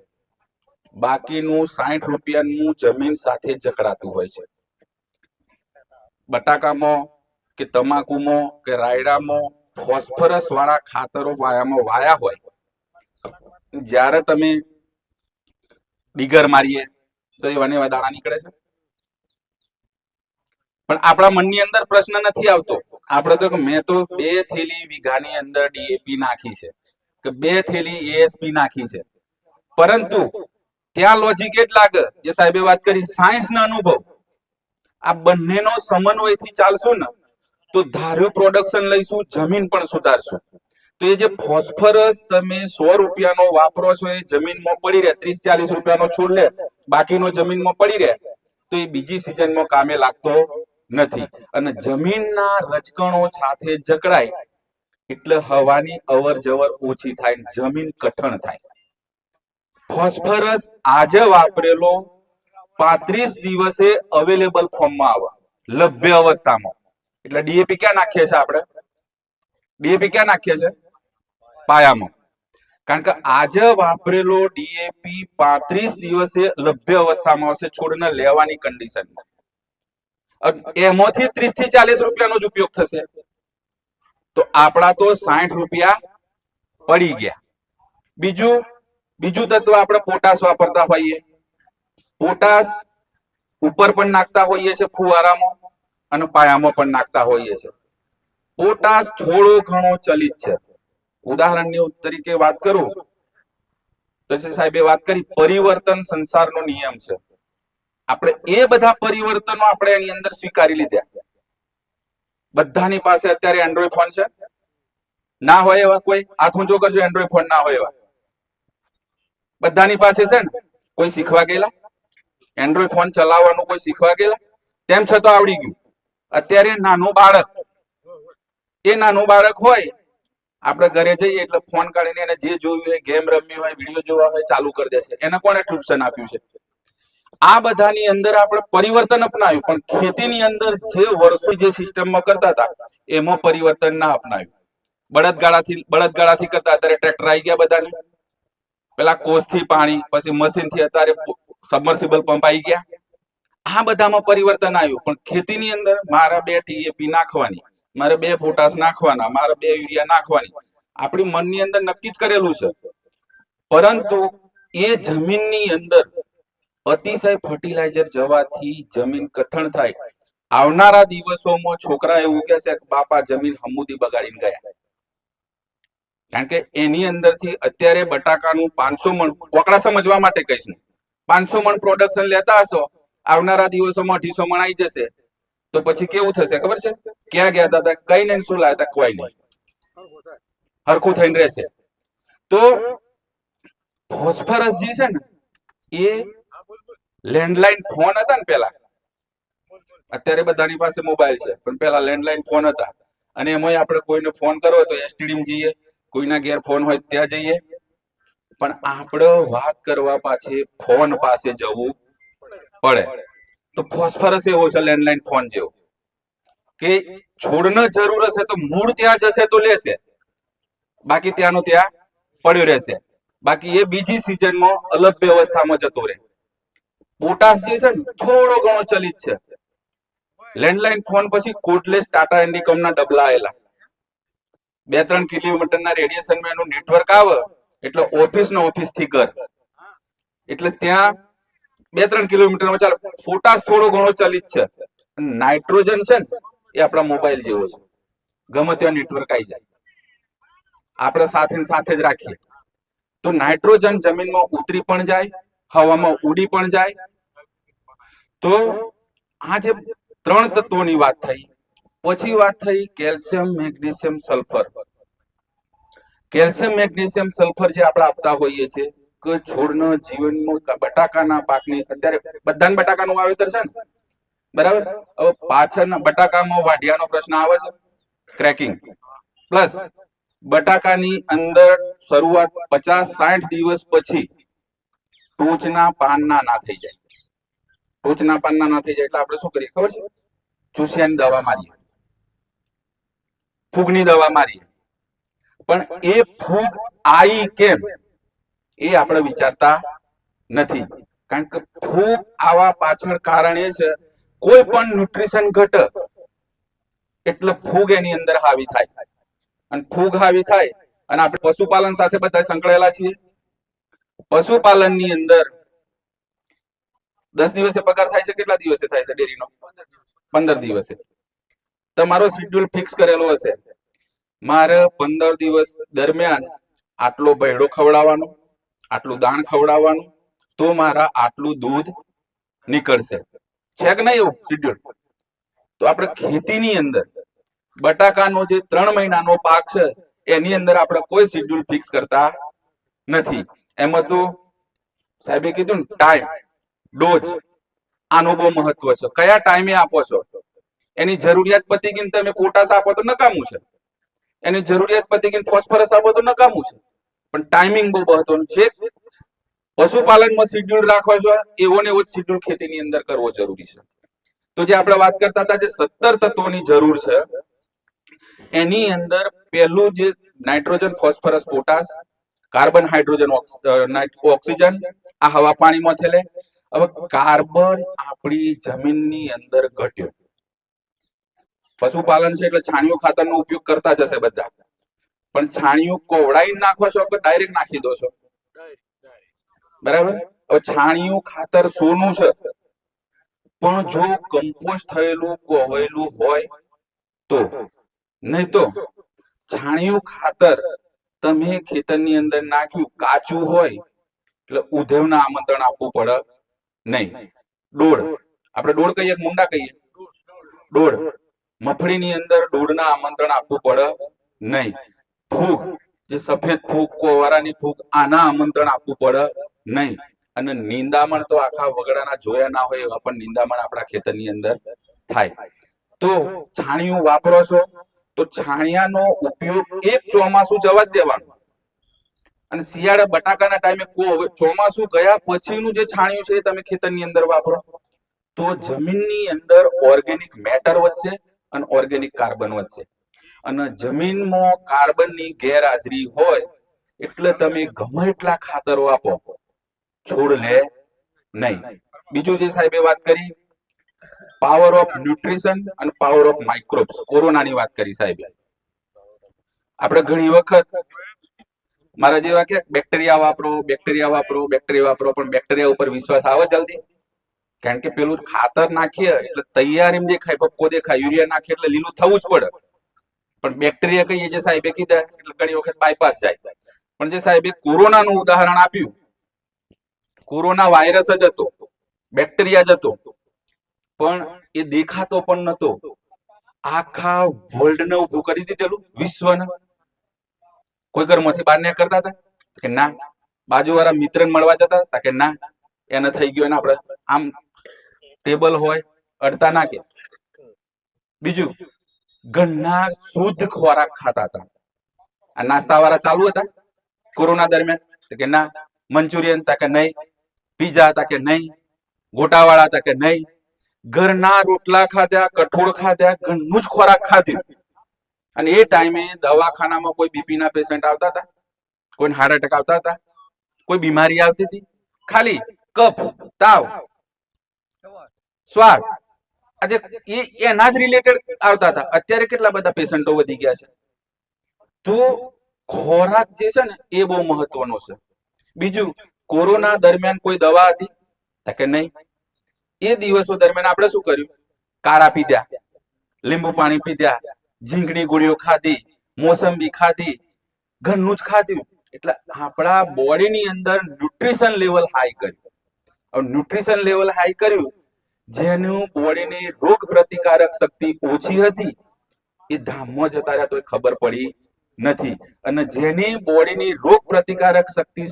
બાકીનું 60 રૂપિયાનું જમીન સાથે જકડાતું હોય છે. બટાકામાં કે તમાકુમાં કે રાયડામાં ફોસ્ફરસ વાળા ખાતરો વાયામાં વાયા હોય, જ્યારે તમે ડીગર મારીએ તો એવાને એવા દાણા નીકળે છે. પણ આપણા મનની અંદર પ્રશ્ન નથી આવતો. આપણે તો મેં તો 2 થેલી વીઘાની અંદર ડીએપી નાખી છે કે 2 થેલી એએસપી નાખી છે, પરંતુ ત્યાં લોજિક એ જ લાગે જે સાહેબે વાત કરી સાયન્સ ના અનુભવ આ બંનેનો સમન્વયથી ચાલશું ને તો ધાર્યું પ્રોડક્શન લઈશું જમીન પણ સુધારશું. તો એ જે ફોસ્ફરસ તમે 100 રૂપિયાનો વાપરો છો એ જમીનમાં પડી રહે 30-40 રૂપિયાનો છોડ લે બાકીનો જમીનમાં પડી રહે તો એ બીજી સિઝનમાં કામે લાગતો નથી. અને જમીનના રજકણો સાથે જકડાય એટલે હવાની અવર જવર ઓછી થાય જમીન કઠણ થાય. ફોસ્ફરસ આજે વાપરેલો 35 દિવસે અવેલેબલ ફોર્મમાં આવે લભ્ય અવસ્થામાં. એટલે ડીએપી ક્યાં નાખીએ છીએ આપણે? ડીએપી ક્યાં નાખીએ છીએ? પાયામાં. કારણ કે આજે વાપરેલો ડીએપી 35 દિવસે લભ્ય અવસ્થામાં આવશે છોડને લેવાની કન્ડિશનમાં. એમાંથી 30-40 રૂપિયાનો જ ઉપયોગ થશે. તો આપણા તો 60 રૂપિયા પડી ગયા. બીજું તત્વ આપણે પોટાશ વાપરતા હોઈએ. પોટાશ ઉપર પણ નાખતા હોઈએ છે ફુવારામાં અને પાયામાં પણ નાખતા હોઈએ છે. પોટાશ થોડો ઘણો ચલિત છે. ઉદાહરણની તરીકે વાત કરું તો સાહેબે વાત કરી પરિવર્તન સંસારનો નિયમ છે. આપણે એ બધા પરિવર્તનો આપણે એની અંદર સ્વીકારી લીધા. બધાની પાસે અત્યારે એન્ડ્રોઈડ ફોન છે? ના હોય એવા કોઈ હાથ ઊંચો કરજો એન્ડ્રોઈડ ફોન ના હોય એવા. બધાની પાસે છે ને? કોઈ શીખવા ગયેલા? એન્ડ્રોઈડ ફોન ચલાવવાનું કોઈ શીખવા ગયેલા? તેમ છતાં આવડી ગયું. અત્યારે નાનું બાળક હોય આપણે ઘરે જઈએ એટલે ફોન કાઢીને એને જે જોયું હોય ગેમ રમવી હોય વિડીયો જોવા હોય ચાલુ કરી દેશે. એને કોણે ટ્યુશન આપ્યું છે? આ બધાની અંદર આપણે પરિવર્તન અપનાવ્યું પણ ખેતીની અંદર જે વર્ષો જે સિસ્ટમમાં કરતા હતા એમાં પરિવર્તન ના અપનાવ્યું. બળદગાડાથી કરતા અત્યારે ટ્રેક્ટર આવી ગયા બધાને. પેલા કોસથી પાણી પછી મશીનથી અત્યારે સબમર્સિબલ પંપ આવી ગયા. આ બધામાં પરિવર્તન આવ્યું પણ ખેતીની અંદર મારા 2 ટીએપી નાખવાની, મારે 2 પોટાશ નાખવાના, મારે 2 યુરિયા નાખવાની આપણી મનની અંદર નક્કી જ કરેલું છે. પરંતુ એ જમીનની અંદર અતિશય ફર્ટિલાઇઝર જવાથી જમીન કઠણ થાય. આવનારા દિવસોમાં છોકરા એવું કહેશે કે બાપા જમીન હમુદી બગાડીને ગયા. કારણ કે એની અંદરથી અત્યારે બટાકાનું 500 મણ ઓકડા સમજવા માટે કહીશ ને 500 મણ પ્રોડક્શન લેતા હશો આવનારા દિવસોમાં 250 મણ આવી જશે તો પછી કેવું થશે ખબર છે? ક્યાં ગયા હતા કઈ નહીં શું લાયા હતા કોઈ નહીં હરખું થઈને રહેશે. તો ફોસ્ફરસ જે છે ને એ લેન્ડલાઇન ફોન હતા ને પેલા, અત્યારે બધાની પાસે મોબાઈલ છે પણ પેલા લેન્ડલાઇન ફોન હતા અને એમાં આપણે કોઈને ફોન કરવો હોય તો એસટીડી જઈએ, કોઈના ઘેર ફોન હોય ત્યાં જઈએ. પણ આપણે વાત કરવા પાછે ફોન પાસે જવું પડે. તો ફોસ્ફરસ એવો છે લેન્ડલાઇન ફોન જેવો કે છોડને જરૂર હશે તો મૂળ ત્યાં જશે તો લેશે, બાકી ત્યાંનું ત્યાં પડ્યું રહેશે. બાકી એ બીજી સિઝનમાં અલગ વ્યવસ્થામાં જતો રહે. પોટાશ જે છે ને થોડો ઘણો ચલિત છે. લેન્ડલાઇન ફોન પછી કોટલેસ ટાટા ઇન્ડિકોમના ડબલા આવેલા 2-3 કિલોમીટરના રેડિયેશનમાં એનું નેટવર્ક આવે એટલે ઓફિસ થી ઘર એટલે ત્યાં 2-3 કિલોમીટરમાં ચાલે. પોટાશ થોડો ઘણો ચલિત છે. નાઇટ્રોજન છે ને એ આપણા મોબાઈલ જેવો છે, ગમે ત્યાં નેટવર્ક આવી જાય આપણે સાથે જ રાખીએ. તો નાઇટ્રોજન જમીનમાં ઉતરી પણ જાય, હવામાં ઉડી પણ જાય. તો આ જે 3 તત્વોની વાત થઈ. પછી વાત થઈ calcium, magnesium, sulphur. Calcium, magnesium, sulphur જે આપણે આપતા હોઈએ છીએ કે છોડના જીવનમાં બટાકાના પાકની અત્યારે બધાને બટાકાનું વાવેતર છે ને બરાબર. હવે પાછળના બટાકામાં વાઢિયાનો પ્રશ્ન આવે છે, ક્રેકિંગ પ્લસ બટાકાની અંદર શરૂઆત 50-60 દિવસ પછી ટોચના પાનના ના થઈ જાય. ટોચના પાનના ના થઈ જાય એટલે આપણે શું કરીએ ખબર છે? ચૂસિયાની દવા મારીએ, ફૂગની દવા મારીએ. પણ એ ફૂગ આવી કેમ એ આપણે વિચારતા નથી. કારણ કે ફૂગ આવા પાછળ કારણ એ છે કોઈ પણ ન્યુટ્રિશન ઘટે એટલે ફૂગ એની અંદર હાવી થાય. અને ફૂગ હાવી થાય અને આપણે પશુપાલન સાથે બધા સંકળાયેલા છીએ. પશુપાલનની અંદર 10 દિવસે પગાર થાય છે. કેટલા દિવસે થાય છે ડેરીનો? 15 દિવસે. તમારો શેડ્યુલ ફિક્સ કરેલો હશે, મારે 15 દિવસ દરમિયાન આટલો ભેડો ખવડાવવાનો, આટલું દાણ ખવડાવવાનું, તો મારા આટલું દૂધ નીકળશે. છે કે નહીં એવું શેડ્યુલ? તો આપણે ખેતીની અંદર બટાકાનો જે 3 મહિનાનો પાક છે એની અંદર આપણે કોઈ શેડ્યુલ ફિક્સ કરતા નથી. એમાં તો સાહેબે કીધું ને ટાઈમ, ડોઝ, આનું બહુ મહત્વ છે. કયા ટાઈમે આપો છો? એની જરૂરિયાત પતી ગઈ તમે પોટાશ આપો તો નકામું છે, એની જરૂરિયાત પતી ગઈ ફોસ્ફરસ આપો તો નકામું છે. પણ ટાઈમિંગ બહુ મહત્વનું છે. પશુપાલનમાં શેડ્યુલ રાખો છો એવો ને એવો જ શેડ્યુલ ખેતીની અંદર કરવો જરૂરી છે. તો જે આપણે વાત કરતા હતા જે 17 તત્વોની જરૂર છે એની અંદર પહેલું જે nitrogen, phosphorus, potash, carbon, hydrogen, oxygen આ હવા પાણીમાં થયેલે. હવે કાર્બન આપણી જમીનની અંદર ઘટ્યો. પશુપાલન છે એટલે છાણિયું ખાતરનો ઉપયોગ કરતા જશે બધા, પણ છાણિયું કોવડાઈને નાખો છો કે ડાયરેક્ટ નાખી દો છો? બરાબર. હવે છાણિયું ખાતર સોનું છે, પણ જો કમ્પોસ્ટ થયેલું કોહવેલું હોય તો, નહીં તો છાણિયું ખાતર તમે ખેતરની અંદર નાખ્યું કાચું હોય એટલે ઉધેવને આમંત્રણ આપવું પડે નહીં. ડોળ, આપણે ડોળ કહીએ મુંડા કહીએ? ડોળ. મફળીની અંદર ડોળના આમંત્રણ આપવું પડે નહીં. ફૂગ, જે સફેદ ફૂગ, કોવારાની ફૂગ, આના આમંત્રણ આપવું પડે નહીં. અને નિંદામણ તો આખા વગડાના જોયા ના હોય એવા પણ નિંદામણ આપણા ખેતરની અંદર થાય. તો છાણિયું વાપરો છો તો છાણિયાનો ઉપયોગ એક ચોમાસું જવા જ દેવાનું. અને શિયાળે બટાકાના ટાઈમે ચોમાસું ગયા પછીનું જે છાણિયું છે એ તમે ખેતરની અંદર વાપરો તો જમીનની અંદર ઓર્ગેનિક મેટર વધશે અને ઓર્ગેનિક કાર્બન વધશે. અને જમીનમાં કાર્બનની ગેરહાજરી હોય એટલે તમે ગમે એટલા ખાતરો આપો, છોડ લે નહીં. બીજું જે સાહેબે વાત કરી પાવર ઓફ ન્યુટ્રિશન અને પાવર ઓફ માઇક્રોબ્સ, કોરોનાની વાત કરી સાહેબે. આપણે ઘણી વખત મારા જેવા કે બેક્ટેરિયા વાપરો, બેક્ટેરિયા વાપરો, બેક્ટેરિયા વાપરો, પણ બેક્ટેરિયા ઉપર વિશ્વાસ આવે જલ્દી? કારણ કે પેલું ખાતર નાખીએ એટલે તૈયાર એમ દેખાય, પક્કો દેખાય. યુરિયા નાખીએ એટલે લીલું થવું જ પડે. પણ બેક્ટેરિયા કહીએ જે સાહેબે કીધા એટલે ઘણી વખત બાયપાસ જાય. પણ જે સાહેબે કોરોનાનું ઉદાહરણ આપ્યું, કોરોના વાયરસ જ હતો, બેક્ટેરિયા જ હતો, પણ એ દેખાતો પણ નતો. આખા વર્લ્ડને ઉભું કરી દીધેલું, વિશ્વને. કોઈ ઘરમાંથી બહાર ના કરતા હતા કે ના? બાજુવાળા મિત્રને મળવા જતા હતા કે ના? એને થઈ ગયો ને આપણે આમ ટેબલ હોય અડતા ના કે. બીજું ઘરના શુદ્ધ ખોરાક ખાતા હતા. આ નાસ્તા વાળા ચાલુ હતા કોરોના દરમિયાન કે ના? મંચુરિયન હતા કે નહીં? પીઝા હતા કે નહીં? ગોટાવાળા હતા કે નહીં? ઘરના રોટલા ખાધ્યા, કઠોળ ખાધ્યા, ઘરનું જ ખોરાક ખાધ્યું. અને એ ટાઈમે દવાખાનામાં કોઈ બીપી ના પેશન્ટ આવતા હતા, કોઈ હાર્ટ એટેક આવતા હતા, કોઈ બીમારી આવતી હતી? ખાલી કફ, તાવ, શ્વાસ, આજે એના જ રિલેટેડ આવતા હતા. અત્યારે કેટલા બધા પેશન્ટો વધી ગયા છે. તો ખોરાક જે છે ને એ બહુ મહત્વનો છે. બીજું, કોરોના દરમિયાન કોઈ દવા હતી કે નહીં? એ દિવસો દરમિયાન આપણે શું કર્યું? કાળા પીધા, લીંબુ પાણી પીધા, ઝીંકની ગોળીઓ ખાધી, મોસંબી ખાધી, ઘરનું જ ખાધું. એટલે આપણા બોડીની અંદર ન્યુટ્રિશન લેવલ હાઈ કર્યું. હવે ન્યુટ્રિશન લેવલ હાઈ કર્યું, જેનું બોડીની રોગ પ્રતિકારક શક્તિ ઓછી હતી એ ધામમાં જતા રહ્યા તો ખબર પડી નથી. અને જેની બોડીની રોગ પ્રતિકારક શક્તિ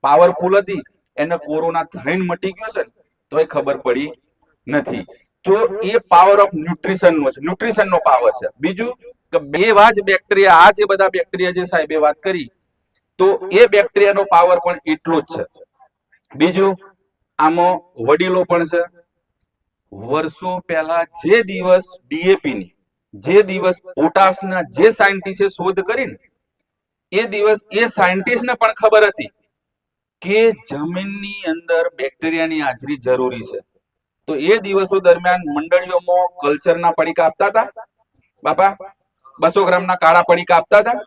પાવરફુલ હતી એને કોરોના થઈને મટી ગયો છે તો એ ખબર પડી નથી. તો એ પાવર ઓફ ન્યુટ્રિશનનો છે, ન્યુટ્રિશનનો પાવર છે. બીજું કે બેવા જ બેક્ટેરિયા, આ જે બધા બેક્ટેરિયા જે સાહેબે વાત કરી, તો એ બેક્ટેરિયાનો પાવર પણ એટલો જ છે. બીજું, આમાં વડીલો પણ છે. વર્ષો પહેલા જે દિવસ ડીએપી ની, જે દિવસ પોટાશના જે સાયન્ટિસ્ટે શોધ કરીને એ દિવસ એ સાયન્ટિસ્ટને પણ ખબર હતી કે જમીનની અંદર બેક્ટેરિયાની હાજરી જરૂરી છે. તો એ દિવસો દરમિયાન મંડળીઓમાં કલ્ચરના પડીકા આપતા હતા બાપા, 200 ગ્રામના કાળા પડીકા આપતા હતા.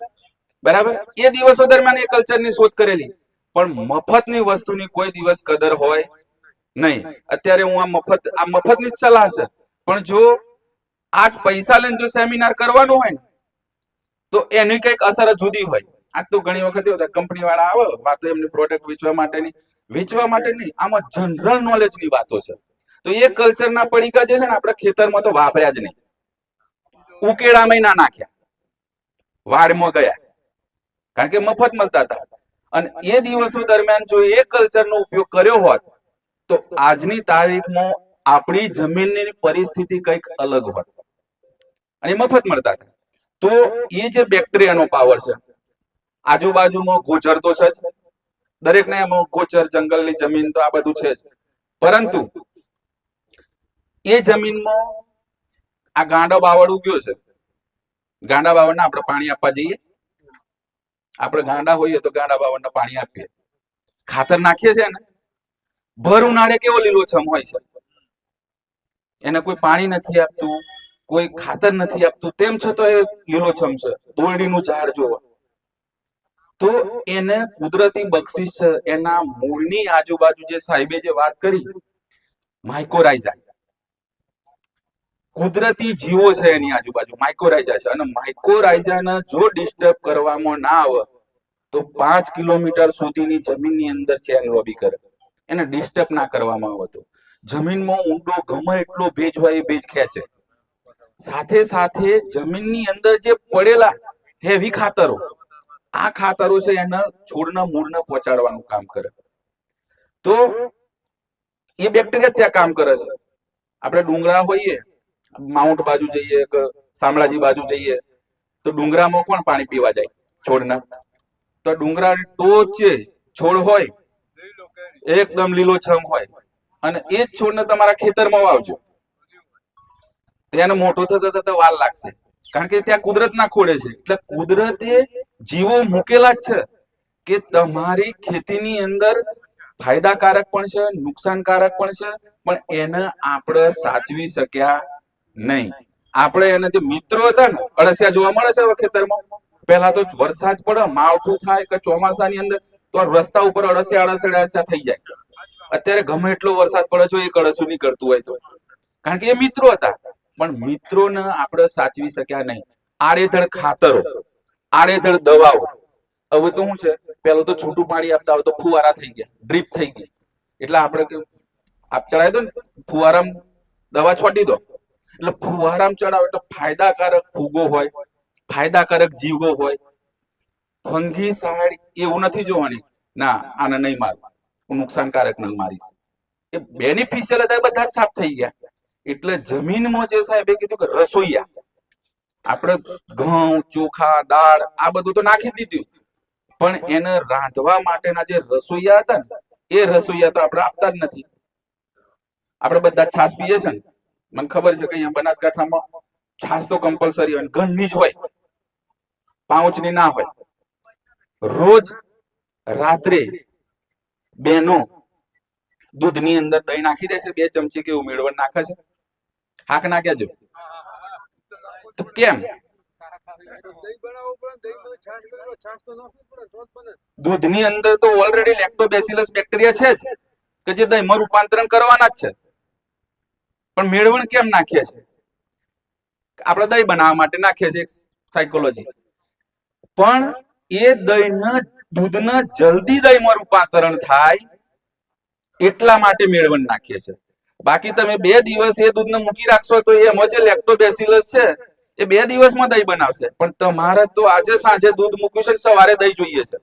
બરાબર. એ દિવસો દરમિયાન એ કલ્ચરની શોધ કરેલી. પણ મફતની વસ્તુની કોઈ દિવસ કદર હોય નહીં. અત્યારે હું આ મફતની જ સલાહ છે. પણ જો આ પૈસા લઈને જો સેમિનાર કરવાનો હોય ને તો એની કઈક અસર જુદી હોય. આજ તો ઘણી વખત એવું થાય કંપની વાળા આવે વાતો એમની પ્રોડક્ટ વેચવા માટેની આમાં જનરલ નોલેજની વાતો છે. તો એ કલ્ચરના પડીકા જે છે ને આપણે ખેતરમાં તો વાપર્યા જ નહીં, ઉકેળામાં ના નાખ્યા, વાડમાં ગયા, કારણ કે મફત મળતા હતા. અને એ દિવસો દરમિયાન જો એ કલ્ચરનો ઉપયોગ કર્યો હોત તો આજની તારીખમાં આપણી જમીનની પરિસ્થિતિ કંઈક અલગ હોત અને મફત મળતા હતા. તો એ જે બેક્ટેરિયાનો પાવર છે, આજુબાજુમાં ગોચર તો છે જ, દરેકને એમાં ગોચર, જંગલની જમીન તો આ બધું છે જ, પરંતુ એ જમીનમાં આ ગાંડો બાવળ ઉગ્યો છે. ગાંડા બાવળને આપણે પાણી આપવા જઈએ, આપણે ગાંડા હોઈએ તો ગાંડા બાવળને પાણી આપીએ, ખાતર નાખીએ છીએ ને, ભર ઉનાળે કેવો લીલોછમ હોય છે, એને કોઈ પાણી નથી આપતું, કોઈ ખાતર નથી આપતું, તેમ છતાં એ લીલોછમ છે. બોરડીનું ઝાડ જોવો તો એને કુદરતી બક્ષિસ છે. એના મૂળની આજુબાજુ જે સાહેબે જે વાત કરી, માઇકોરાઇઝા, કુદરતી જીવો છે એની આજુબાજુ માઇકોરાઇઝા છે. અને માઇકોરાઇઝાને જો ડિસ્ટર્બ કરવામાં ના આવે તો 5 કિલોમીટર સુધીની જમીનની અંદર ચેન લોબી કરે. એને ડિસ્ટર્બ ના કરવામાં આવે તો જમીનમાં ઊંડો ગમે એટલો ભેજ હોય એ ભેજ ખેંચે. સાથે સાથે જમીનની અંદર જે પડેલા હેવી ખાતરો, આ ખાતરો છે એના છોડના મૂળને પહોંચાડવાનું કામ કરે. તો એ બેક્ટેરિયા ત્યાં કામ કરે છે. આપણે ડુંગરા હોઈએ, માઉન્ટ બાજુ જઈએ કે શામળાજી બાજુ જઈએ તો ડુંગરામાં કોણ પાણી પીવા જાય? છોડના. તો ડુંગરાની ટોચે છોડ હોય, એકદમ લીલોછમ હોય, અને એ જ છોડને તમારા ખેતરમાં વાવજો, એને મોટો થતા થતા વાર લાગશે, કારણ કે ત્યાં કુદરતના ખોળે છે. એટલે કુદરતે જીવો મૂકેલા જ છે કે તમારી ખેતીની અંદર ફાયદાકારક પણ છે, નુકસાનકારક પણ છે, પણ એને આપણે સાચવી શક્યા નહીં. આપણે એને જે મિત્રો હતા ને, અળસિયા જોવા મળે છે હવે ખેતરમાં. પહેલા તો વરસાદ પડે, માવઠું થાય કે ચોમાસાની અંદર તો રસ્તા ઉપર અળસિયા થઈ જાય. અત્યારે ગમે એટલો વરસાદ પડે છે, એક અળસિયું નીકળતું હોય તો, કારણ કે એ મિત્રો હતા. પણ મિત્રોને આપણે સાચવી શક્યા નહીં. આડેધડ ખાતરો, આડેધડ દવાઓ. હવે તો શું છે, પેલું તો છૂટું પાણી આપતા, હવે તો ફુવારા થઈ ગયા, ડ્રીપ થઈ ગઈ. એટલે આપણે આપ ચડાવી દો ને, ફુવારામાં દવા છોટી દો, એટલે ફુવારામાં ચડાવો એટલે ફાયદાકારક ફૂગો હોય, ફાયદાકારક જીવો હોય. ફંગીસાઇડ એવું નથી જોવાની, ના આને નહીં મારવા, હું નુકસાનકારક નહીં મારીશ. એ બેનિફિશિયલ હતા, બધા સાફ થઈ ગયા. એટલે જમીનમાં જે સાહેબે કીધું કે રસોઈયા, આપણે ઘઉં, ચોખા, દાળ આ બધું તો નાખી દીધું, પણ એને રાંધવા માટેના જે રસોઈયા હતા ને, એ રસોઈયા તો આપણે આપતા જ નથી. આપણે બધા છાશ પીએ છે ને, મને ખબર છે કે અહીંયા બનાસકાંઠામાં છાશ તો કમ્પલસરી હોય, ઘરની જ હોય, પાઉચની ના હોય. રોજ રાત્રે બેનો દૂધની અંદર દહીં નાખી દે છે, 2 ચમચી કે ઉમેરવણ નાખે છે. હાક નાખ્યા છે તો કેમ? દૂધની અંદર તો ઓલરેડી લેક્ટોબેસિલસ બેક્ટેરિયા છે જ, કે જે દહીંમાં રૂપાંતરણ કરવાના જ છે. પણ મેળવણ કેમ નાખીએ છે? આપણે દહીં બનાવવા માટે નાખીએ છીએ, એક સાયકોલોજી. પણ એ દહીંના દૂધના જલ્દી દહીંમાં રૂપાંતરણ થાય એટલા માટે મેળવણ નાખીએ છીએ. બાકી તમે 2 દિવસ એ દૂધને મૂકી રાખશો તો એમાં જે લેક્ટોબેસિલસ છે એ 2 દિવસમાં દહીં બનાવશે. પણ તમારે તો આજે સાંજે દૂધ મૂક્યું છે, સવારે દહીં જોઈએ છે,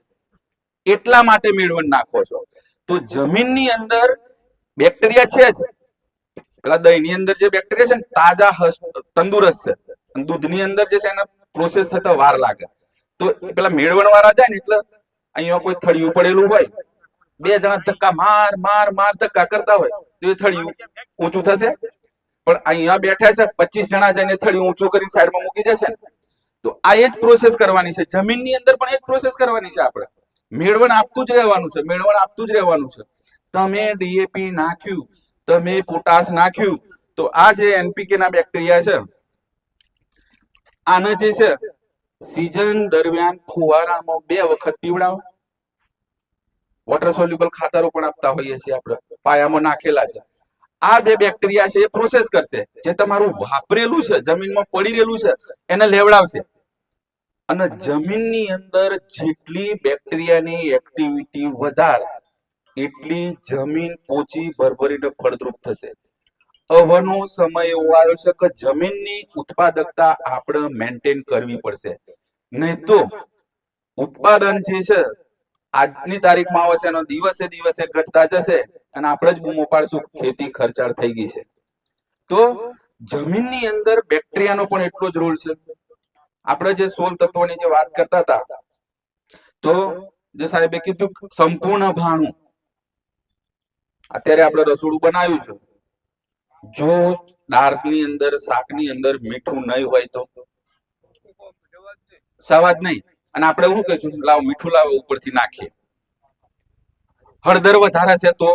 એટલા માટે મેળવણ નાખો છો. તો જમીનની અંદર બેક્ટેરિયા છે જ. પેલા દહીંની અંદર જે બેક્ટેરિયા છે ને, તાજા તંદુરસ્ત છે. દૂધની અંદર જે છે એને પ્રોસેસ થતા વાર લાગે. તો પેલા મેળવણ વાળા જાય ને, એટલે અહીંયા કોઈ થળિયું પડેલું હોય, 2 જણા ધક્કા માર માર માર ધક્કા કરતા હોય તો એ થળિયું ઊંચું થશે. પણ અહીંયા બેઠા છે 25 જણા જઈને થળિયું ઊંચું કરીને સાઈડમાં મૂકી દેશે ને, તો આ એ જ પ્રોસેસ કરવાની છે. જમીનની અંદર પણ એ જ પ્રોસેસ કરવાની છે. આપણે મેળવણ આપતું જ રહેવાનું છે, મેળવણ આપતું જ રહેવાનું છે. તમે ડીએપી નાખ્યું, તમે પોટાશ નાખ્યું, તો આ જે એનપીકે ના બેક્ટેરિયા છે, આને જે છે સીઝન દરમિયાન ફુવારામાં 2 વખત પીવડાવો. વોટર સોલ્યુબલ ખાતરો પણ આપતા હોઈએ છીએ, આપણે પાયામાં નાખેલા છે. આ 2 બેક્ટેરિયા છે એ પ્રોસેસ કરશે, જે તમારું વાપરેલું છે, જમીનમાં પડી રહેલું છે, એને લેવડાવશે. અને જમીનની અંદર જેટલી બેક્ટેરિયાની એક્ટિવિટી વધારે એટલી જમીન પોચી ભરભરીને ફળદ્રુપ થશે. હવેનો સમય એવો આવ્યો છે કે જમીનની ઉત્પાદકતા આપણે મેન્ટેન કરવી પડશે, નહીં તો ઉત્પાદન જે છે આજની તારીખમાં આવે છે એનો દિવસે દિવસે ઘટતા જશે અને આપણે જ બૂમો પાડશું ખેતી ખર્ચાળ થઈ ગઈ છે. તો જમીનની અંદર બેક્ટેરિયાનો પણ એટલો જ રોલ છે. આપણે જે 16 તત્વોની જે વાત કરતા હતા, તો જે સાહેબે કીધું સંપૂર્ણ ભાણું, અત્યારે આપણે રસોડું બનાવ્યું છે, જો દાળની અંદર શાકની અંદર મીઠું નહીં હોય તો સવાદ નહીં, અને આપણે શું કહીશું લાવ મીઠું લાવો ઉપરથી નાખીએ. હળદર વધારે છે તો,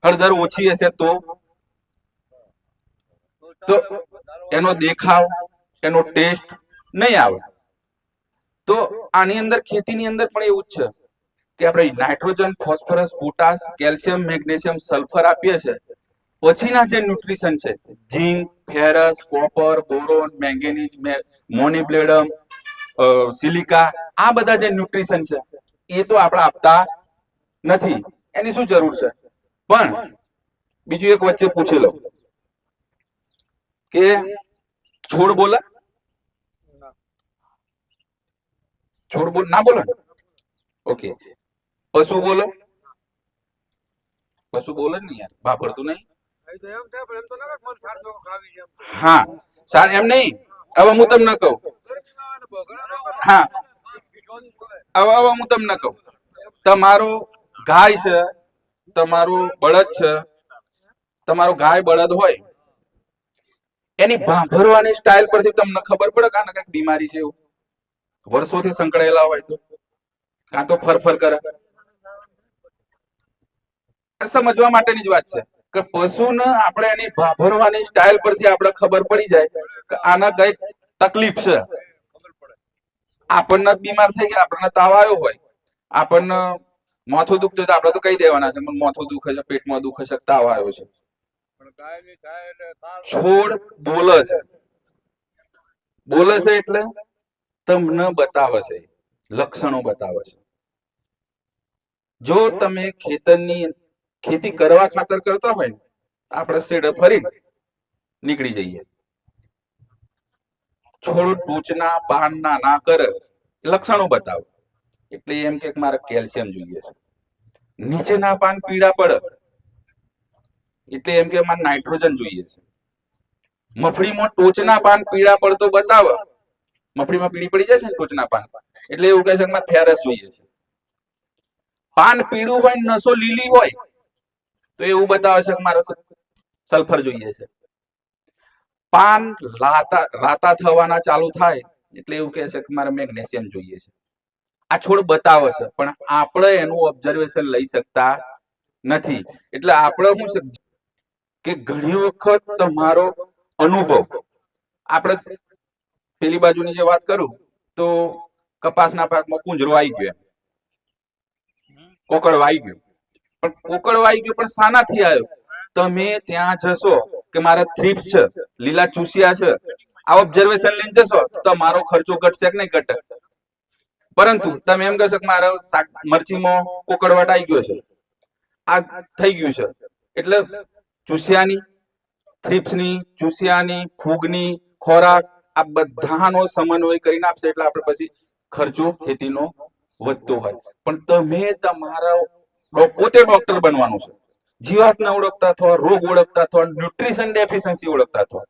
હળદર ઓછી હશે તો એનો દેખાવ, એનો ટેસ્ટ નહીં આવે. તો આની અંદર ખેતીની અંદર પણ એવું જ છે કે આપણે nitrogen, phosphorus, potash, calcium, magnesium, sulphur આપીએ છીએ, પછીના જે ન્યુટ્રિશન છે zinc, ferrous, copper, boron, manganese, molybdenum, silica, આ બધા જે ન્યુટ્રિશન છે એ તો આપણે આપતા નથી. એની શું જરૂર છે? પણ બીજું એક વચ્ચે પૂછી લો કે છોડ બોલે? છોડ બોલ ના બોલે? ઓકે. પશુ બોલો? પશુ બોલે જ નહીં યાર, વાપરતું નહીં. હા સાર એમ નહીં, હવે હું તમને કહું. હા હવે હું તમને કહું, તમારો ગાય છે, તમારું બળદ છે, તમારો ગાય બળદ હોય એની ભાંભરવાની સ્ટાઇલ પરથી તમને ખબર પડે કે આને કઈક બીમારી છે એવું, વર્ષોથી સંકળાયેલા હોય તો, કાં તો ફરફર કરે. સમજવા માટેની જ વાત છે કે પશુને આપણે એની ભાભરવાની સ્ટાઇલ પરથી આપણે ખબર પડી જાય કે આના કઈક તકલીફ છે. આપણને બીમાર થઈ ગયા, આપણને તાવ આવ્યો હોય, આપણને માથું દુખતું તો આપણે તો કહી દેવાના છે માથું દુખે છે, પેટમાં દુખે છે, તાવ આવ્યો છે. છોડ બોલે છે, બોલે છે એટલે તમને બતાવે છે, લક્ષણો બતાવે છે. જો તમે ખેતી કરવા ખાતર કરતા હોય ને, આપણે શેડે ફરી નીકળી જઈએ. છોડ ટોચના પાન ના કરે, લક્ષણો બતાવે એટલે એમ કે મારે કેલ્શિયમ જોઈએ છે. નીચેના પાન પીળા પડે એટલે એમ કે મારે નાઇટ્રોજન જોઈએ છે. મફળીમાં ટોચના પાન પીળા પડતો બતાવે, મફળીમાં પીળી પડી જાય છે ને ટોચના પાન, એટલે એવું કહે છે કે મારે ફેરસ જોઈએ છે. પાન પીળું હોય, નસો લીલી હોય તો એવું બતાવે છે કે મારે સલ્ફર જોઈએ છે. પાન રાતા થવાના ચાલુ થાય એટલે એવું કહે છે કે મારે મેગ્નેશિયમ જોઈએ છે. આ છોડ બતાવે છે પણ આપણે એનું ઓબ્ઝર્વેશન લઈ શકતા નથી. એટલે આપણે શું કે ઘણી વખત તમારો અનુભવ, આપણે પેલી બાજુની જે વાત કરું તો કપાસના પાકમાં કુંજરો આવી ગયો, કોકડ વાઈ ગયો, પણ કોકડ વાઈ ગયો પણ શાનાથી આવ્યો? તમે ત્યાં જશો કે મારે થ્રીપ્સ છે, લીલા ચૂસિયા છે, આ ઓબ્ઝર્વેશન લઈને જશો તો મારો ખર્ચો ઘટશે કે નહીં ઘટે? પરંતુ તમે એમ કહેશો કે મારે મરચીમાં કોકડવાટ આવી ગયો છે, આ થઈ ગયું છે, એટલે ચૂસિયાની, થ્રીપ્સની, ચૂસિયાની, ફૂગની, ખોરાક, આ બધાનો સમન્વય કરીને આપશે એટલે આપણે પછી ખર્ચો ખેતીનો વધતો હોય. પણ તમે તમારા પોતે ડોક્ટર બનવાનું છે, જીવાતને ઓળખતા થો, રોગ ઓળખતા થો, ન્યુટ્રિશન ડેફિશિયન્સી ઓળખતા થો.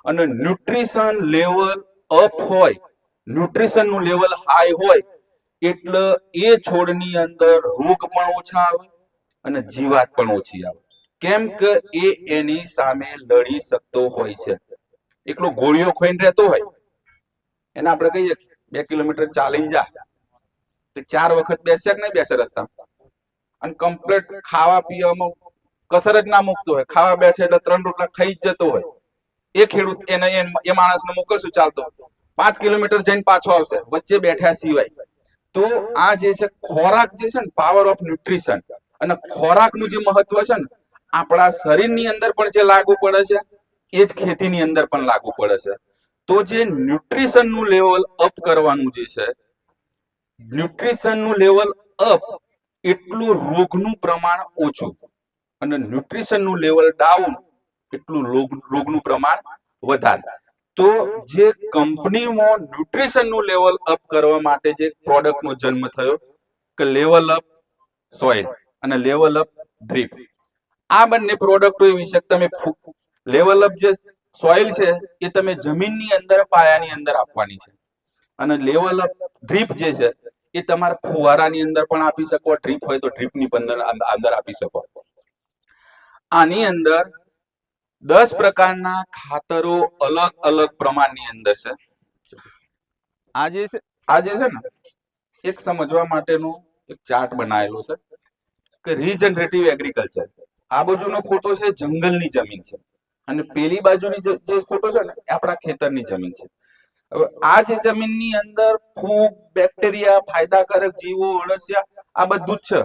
અને ન્યુટ્રિશન લેવલ અપ હોય, ન્યુટ્રિશન નું લેવલ હાઈ હોય એટલે એ છોડની અંદર રોગ પણ ઓછા આવે અને જીવાત પણ ઓછી આવે. કેમ કે એ એની સામે લડી શકતો હોય છે. એકલો ગોળીઓ ખોઈને રહેતો હોય, એને આપણે કહીએ 2 કિલોમીટર ચાલીને જા, તો 4 વખત બેસે કે નહીં બેસે રસ્તા, અને કમ્પ્લીટ ખાવા પીવામાં કસર જ ના મૂકતો હોય, ખાવા બેઠે એટલે 3 રોટલા ખાઈ જ જતો હોય. એ ખેડૂત એ માણસને મોકલશું ચાલતો 5 કિલોમીટર જઈને પાછો આવશે વચ્ચે બેઠા સિવાય. તો આ જે છે ખોરાક જે છે ને, પાવર ઓફ ન્યુટ્રિશન, અને ખોરાકનું જે મહત્વ છે ને, આપણા શરીરની અંદર પણ જે લાગુ પડે છે એ જ ખેતીની અંદર પણ લાગુ પડે છે. તો જે ન્યુટ્રિશનનું લેવલ અપ કરવાનું જે છે, ન્યુટ્રિશનનું લેવલ અપ એટલું રોગનું પ્રમાણ ઓછું, અને ન્યુટ્રિશનનું લેવલ ડાઉન એટલું રોગનું પ્રમાણ વધારે. તો જે કંપનીમાં ન્યુટ્રિશનનું લેવલ અપ કરવા માટે જે પ્રોડક્ટનો જન્મ થયો કે લેવલ અપ સોઇલ અને લેવલ અપ ડ્રીપ. આ બંને પ્રોડક્ટો એવી છે કે તમે લેવલ અપ જે સોઇલ છે એ તમે જમીનની અંદર પાયાની અંદર આપવાની છે, અને લેવલ અપ ડ્રીપ જે છે એ તમારા ફુવારાની અંદર પણ આપી શકો, ડ્રીપ હોય તો ડ્રીપની અંદર આપી શકો. આની અંદર 10 પ્રકારના ખાતરો અલગ અલગ પ્રમાણની અંદર છે. આ જે છે ને એક સમજવા માટેનો એક ચાર્ટ બનાવેલો છે કે રીજનરેટિવ એગ્રીકલ્ચર. આ બાજુનો ફોટો છે જંગલની જમીન છે, અને પેલી બાજુની જે ફોટો છે ને એ આપણા ખેતરની જમીન છે. હવે આ જે જમીનની અંદર ફૂગ, બેક્ટેરિયા, ફાયદાકારક જીવો, અળસિયા આ બધું જ છે,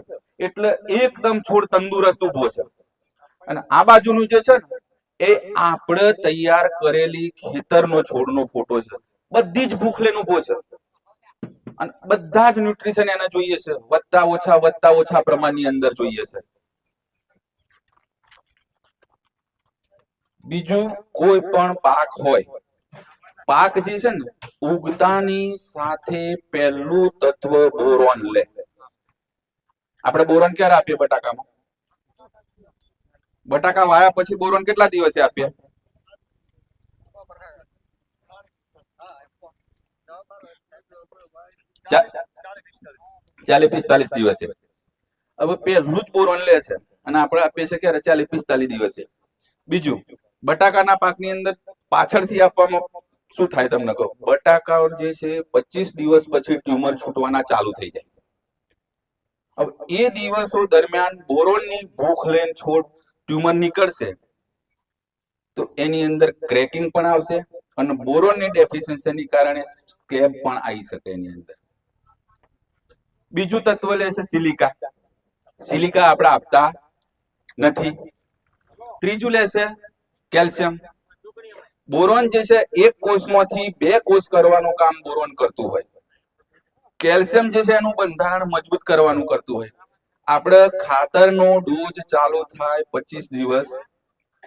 એટલે એકદમ છોડ તંદુરસ્ત ઉભો છે. અને આ બાજુનું જે છે ને એ આપણે તૈયાર કરેલી ખેતરનો છોડનો ફોટો છે. બધી જ ભૂખ લઈને ઉભો છે, અને બધા જ ન્યુટ્રિશન એને જોઈએ છે, વધતા ઓછા પ્રમાણની અંદર જોઈએ છે. બીજું કોઈ પણ પાક હોય, પાક જે છે ને ઉગતાની સાથે પહેલું તત્વ બોરોન લે. આપણે બોરોન ક્યારે આપીએ બટાકામાં? બટાકા વાયા પછી બોરોન કેટલા દિવસે આપીએ? ચાલીસ 45 દિવસે. હવે પહેલું જ બોરોન લે છે અને આપણે આપીએ છીએ ક્યારે? 40-45 દિવસે. બીજું, બટાકાના પાકની અંદર પાછળથી આપવામાં શું થાય તમને કહું? બટાકા જે છે 25 દિવસ પછી ટ્યુમર છૂટવાના ચાલુ થઈ જાય. હવે એ દિવસો દરમિયાન બોરોનની ભૂખ લઈને છોડ ટ્યુમર નીકળશે તો એની અંદર ક્રેકિંગ પણ આવશે, અને બોરોનની ડેફિશિયન્સીને કારણે સ્કેબ પણ આવી શકે એની અંદર. બીજું તત્વ લે છે સિલિકા. સિલિકા આપણે આપતા નથી. ત્રીજું લે છે કેલ્શિયમ. બોરોન જે છે એક કોષમાંથી 2 કોષ કરવાનું કામ બોરોન કરતું હોય. કેલ્શિયમ જે છે એનું બંધારણ મજબૂત કરવાનું કરતું હોય. આપણે ખાતરનો ડોઝ ચાલુ થાય 25 દિવસ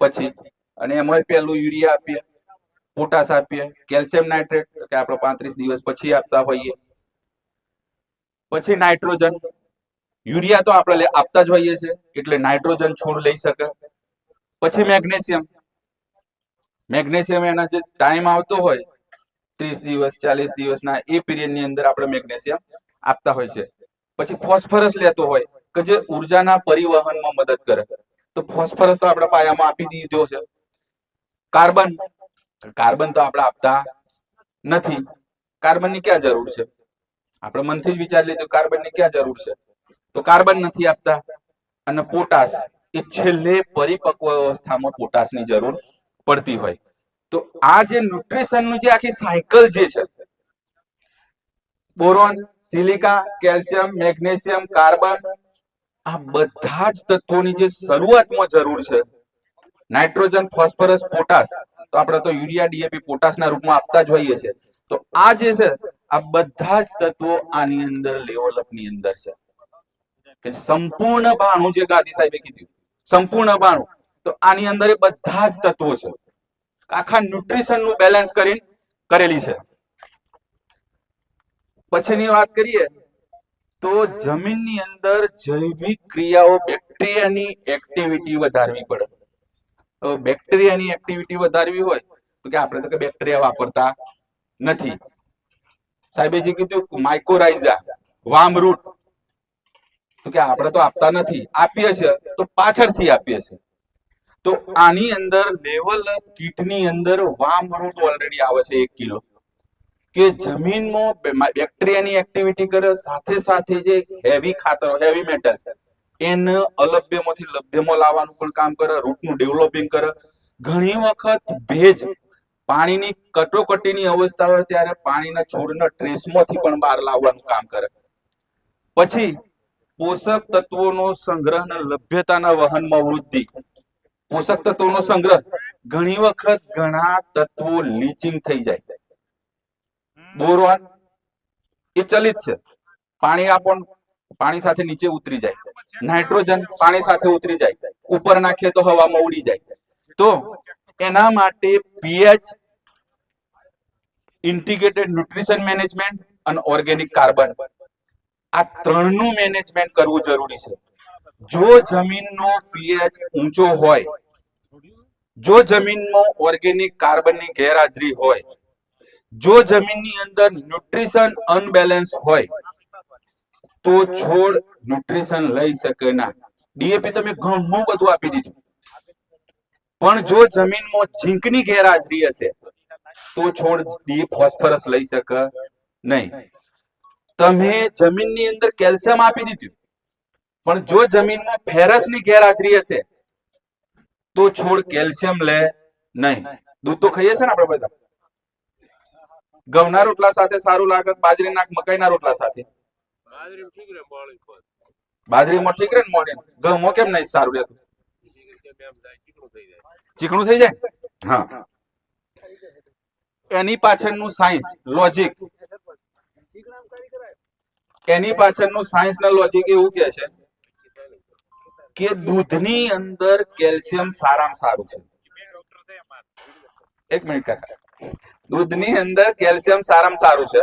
પછી, અને એમાં પહેલું યુરિયા આપીએ, પોટાશ આપીએ, કેલ્શિયમ નાઇટ્રેટ કે આપણે 35 દિવસ પછી આપતા હોઈએ. પછી નાઇટ્રોજન. યુરિયા તો આપણે આપતા જ હોઈએ છીએ એટલે નાઇટ્રોજન છોડ લઈ શકે. પછી મેગ્નેશિયમ. મેગ્નેશિયમ એના જે ટાઈમ આવતો હોય 30 દિવસ 40 દિવસના એ પીરિયડની અંદર આપણે મેગ્નેશિયમ આપતા હોય છે. પછી ફોસ્ફરસ લેતો હોય કે જે ઉર્જાના પરિવહનમાં મદદ કરે, તો ફોસ્ફરસ તો આપણે પાયામાં આપી દીધો છે. કાર્બન. કાર્બન તો આપણે આપતા નથી. કાર્બનની ક્યાં જરૂર છે? આપણે મનથી જ વિચારી લીધું કાર્બનની ક્યાં જરૂર છે, તો કાર્બન નથી આપતા. અને પોટાશ, એ છેલ્લે પરિપક્વ અવસ્થામાં પોટાશની જરૂર પડતી હોય. તો આ જે ન્યુટ્રિશનનું જે આખી સાયકલ જે છે, boron, silica, calcium, magnesium, carbon, આ બધા જ તત્વોની જે શરૂઆતમાં જરૂર છે, નાઇટ્રોજન, ફોસ્ફરસ, પોટાશ, તો આપણે તો યુરિયા, ડીએપી, પોટાશના રૂપમાં આપતા જ હોઈએ છીએ. તો આ જે છે આ બધા જ તત્વો આની અંદર લેવલ અપની અંદર છે. કે સંપૂર્ણ બાણું જે ગાંધી સાહેબે કીધું, સંપૂર્ણ બાણું, તો આની અંદર એ બધા જ તત્વો છે. આખા ન્યુટ્રિશનનું બેલેન્સ કરીને કરેલી છે. પછીની વાત કરીએ તો જમીનની અંદર જૈવિક ક્રિયાઓ, બેક્ટેરિયાની એક્ટિવિટી વધારવી પડે. બેક્ટેરિયાની એક્ટિવિટી વધારવી હોય તો કે આપણે તો કે બેક્ટેરિયા વાપરતા નથી. સાહેબે જે કીધું માઇકોરાઇઝા, વામરૂટ, તો કે આપણે તો આપતા નથી, આપીએ છીએ તો પાછળથી આપીએ છીએ. તો આની અંદર લેવલ અપ કીટની અંદર વામરૂટ ઓલરેડી આવે છે 1 કિલો, કે જમીનમાં બેક્ટેરિયાની એક્ટિવિટી કરે, સાથે સાથે જે હેવી ખાતરો, હેવી મેટલ્સ, એને અલભ્યમાંથી લભ્યમાં લાવવાનું પણ કામ કરે, રૂટનું ડેવલપિંગ કરે. ઘણી વખત ભેજ, પાણીની કટોકટીની અવસ્થા હોય ત્યારે પાણીના છોડના ટ્રેસમાંથી પણ બહાર લાવવાનું કામ કરે. પછી પોષક તત્વોનો સંગ્રહ અને લભ્યતાના વહનમાં વૃદ્ધિ. પોષક તત્વોનો સંગ્રહ ઘણી વખત ઘણા તત્વો લીચિંગ થઈ જાય. બોરોન એ ચલિત છે, પાણી આપો પાણી સાથે નીચે ઉતરી જાય, નાઇટ્રોજન પાણી સાથે ઉતરી જાય, ઉપર નાખીએ તો હવામાં ઉડી જાય. તો એના માટે પીએચ, ઇન્ટિગ્રેટેડ ન્યુટ્રિશન મેનેજમેન્ટ અને ઓર્ગેનિક કાર્બન, આ ત્રણનું મેનેજમેન્ટ કરવું જરૂરી છે. જો જમીનનો પીએચ ઊંચો હોય, જો જમીનમાં ઓર્ગેનિક કાર્બનની ગેરહાજરી હોય, જો જમીનની અંદર ન્યુટ્રિશન અનબેલેન્સ હોય, તો છોડ ન્યુટ્રિશન લઈ શકે ના. ડીએપી તમે ઘણું બધું આપી દીધું, પણ જો જમીનમાં ઝીંકની ગેરહાજરી હશે તો છોડ ફોસ્ફરસ લઈ શકે નહીં. તમે જમીનની અંદર કેલ્શિયમ આપી દીધું, પણ જો જમીનમાં ફેરસની ગેરહાજરી હશે તો છોડ કેલ્શિયમ લે નહીં. દૂધ તો ખાઈએ છે ને આપણે બધા. ઘઉંના રોટલા સાથે સારું લાગે, બાજરીના મકાઈના રોટલા સાથે? બાજરીમાં ઠીક રહે ને મોડે, ઘઉંમાં કેમ નહીં સારું રહેતું? ચીકણું થઈ જાય. હા, એની પાછળનું સાયન્સ લોજિક, એની પાછળનું સાયન્સ ના લોજિક એવું કે છે કે દૂધની અંદર કેલ્શિયમ સારામાં સારું છે. એક મિનિટ કાકા, દૂધની અંદર કેલ્શિયમ સારામાં સારું છે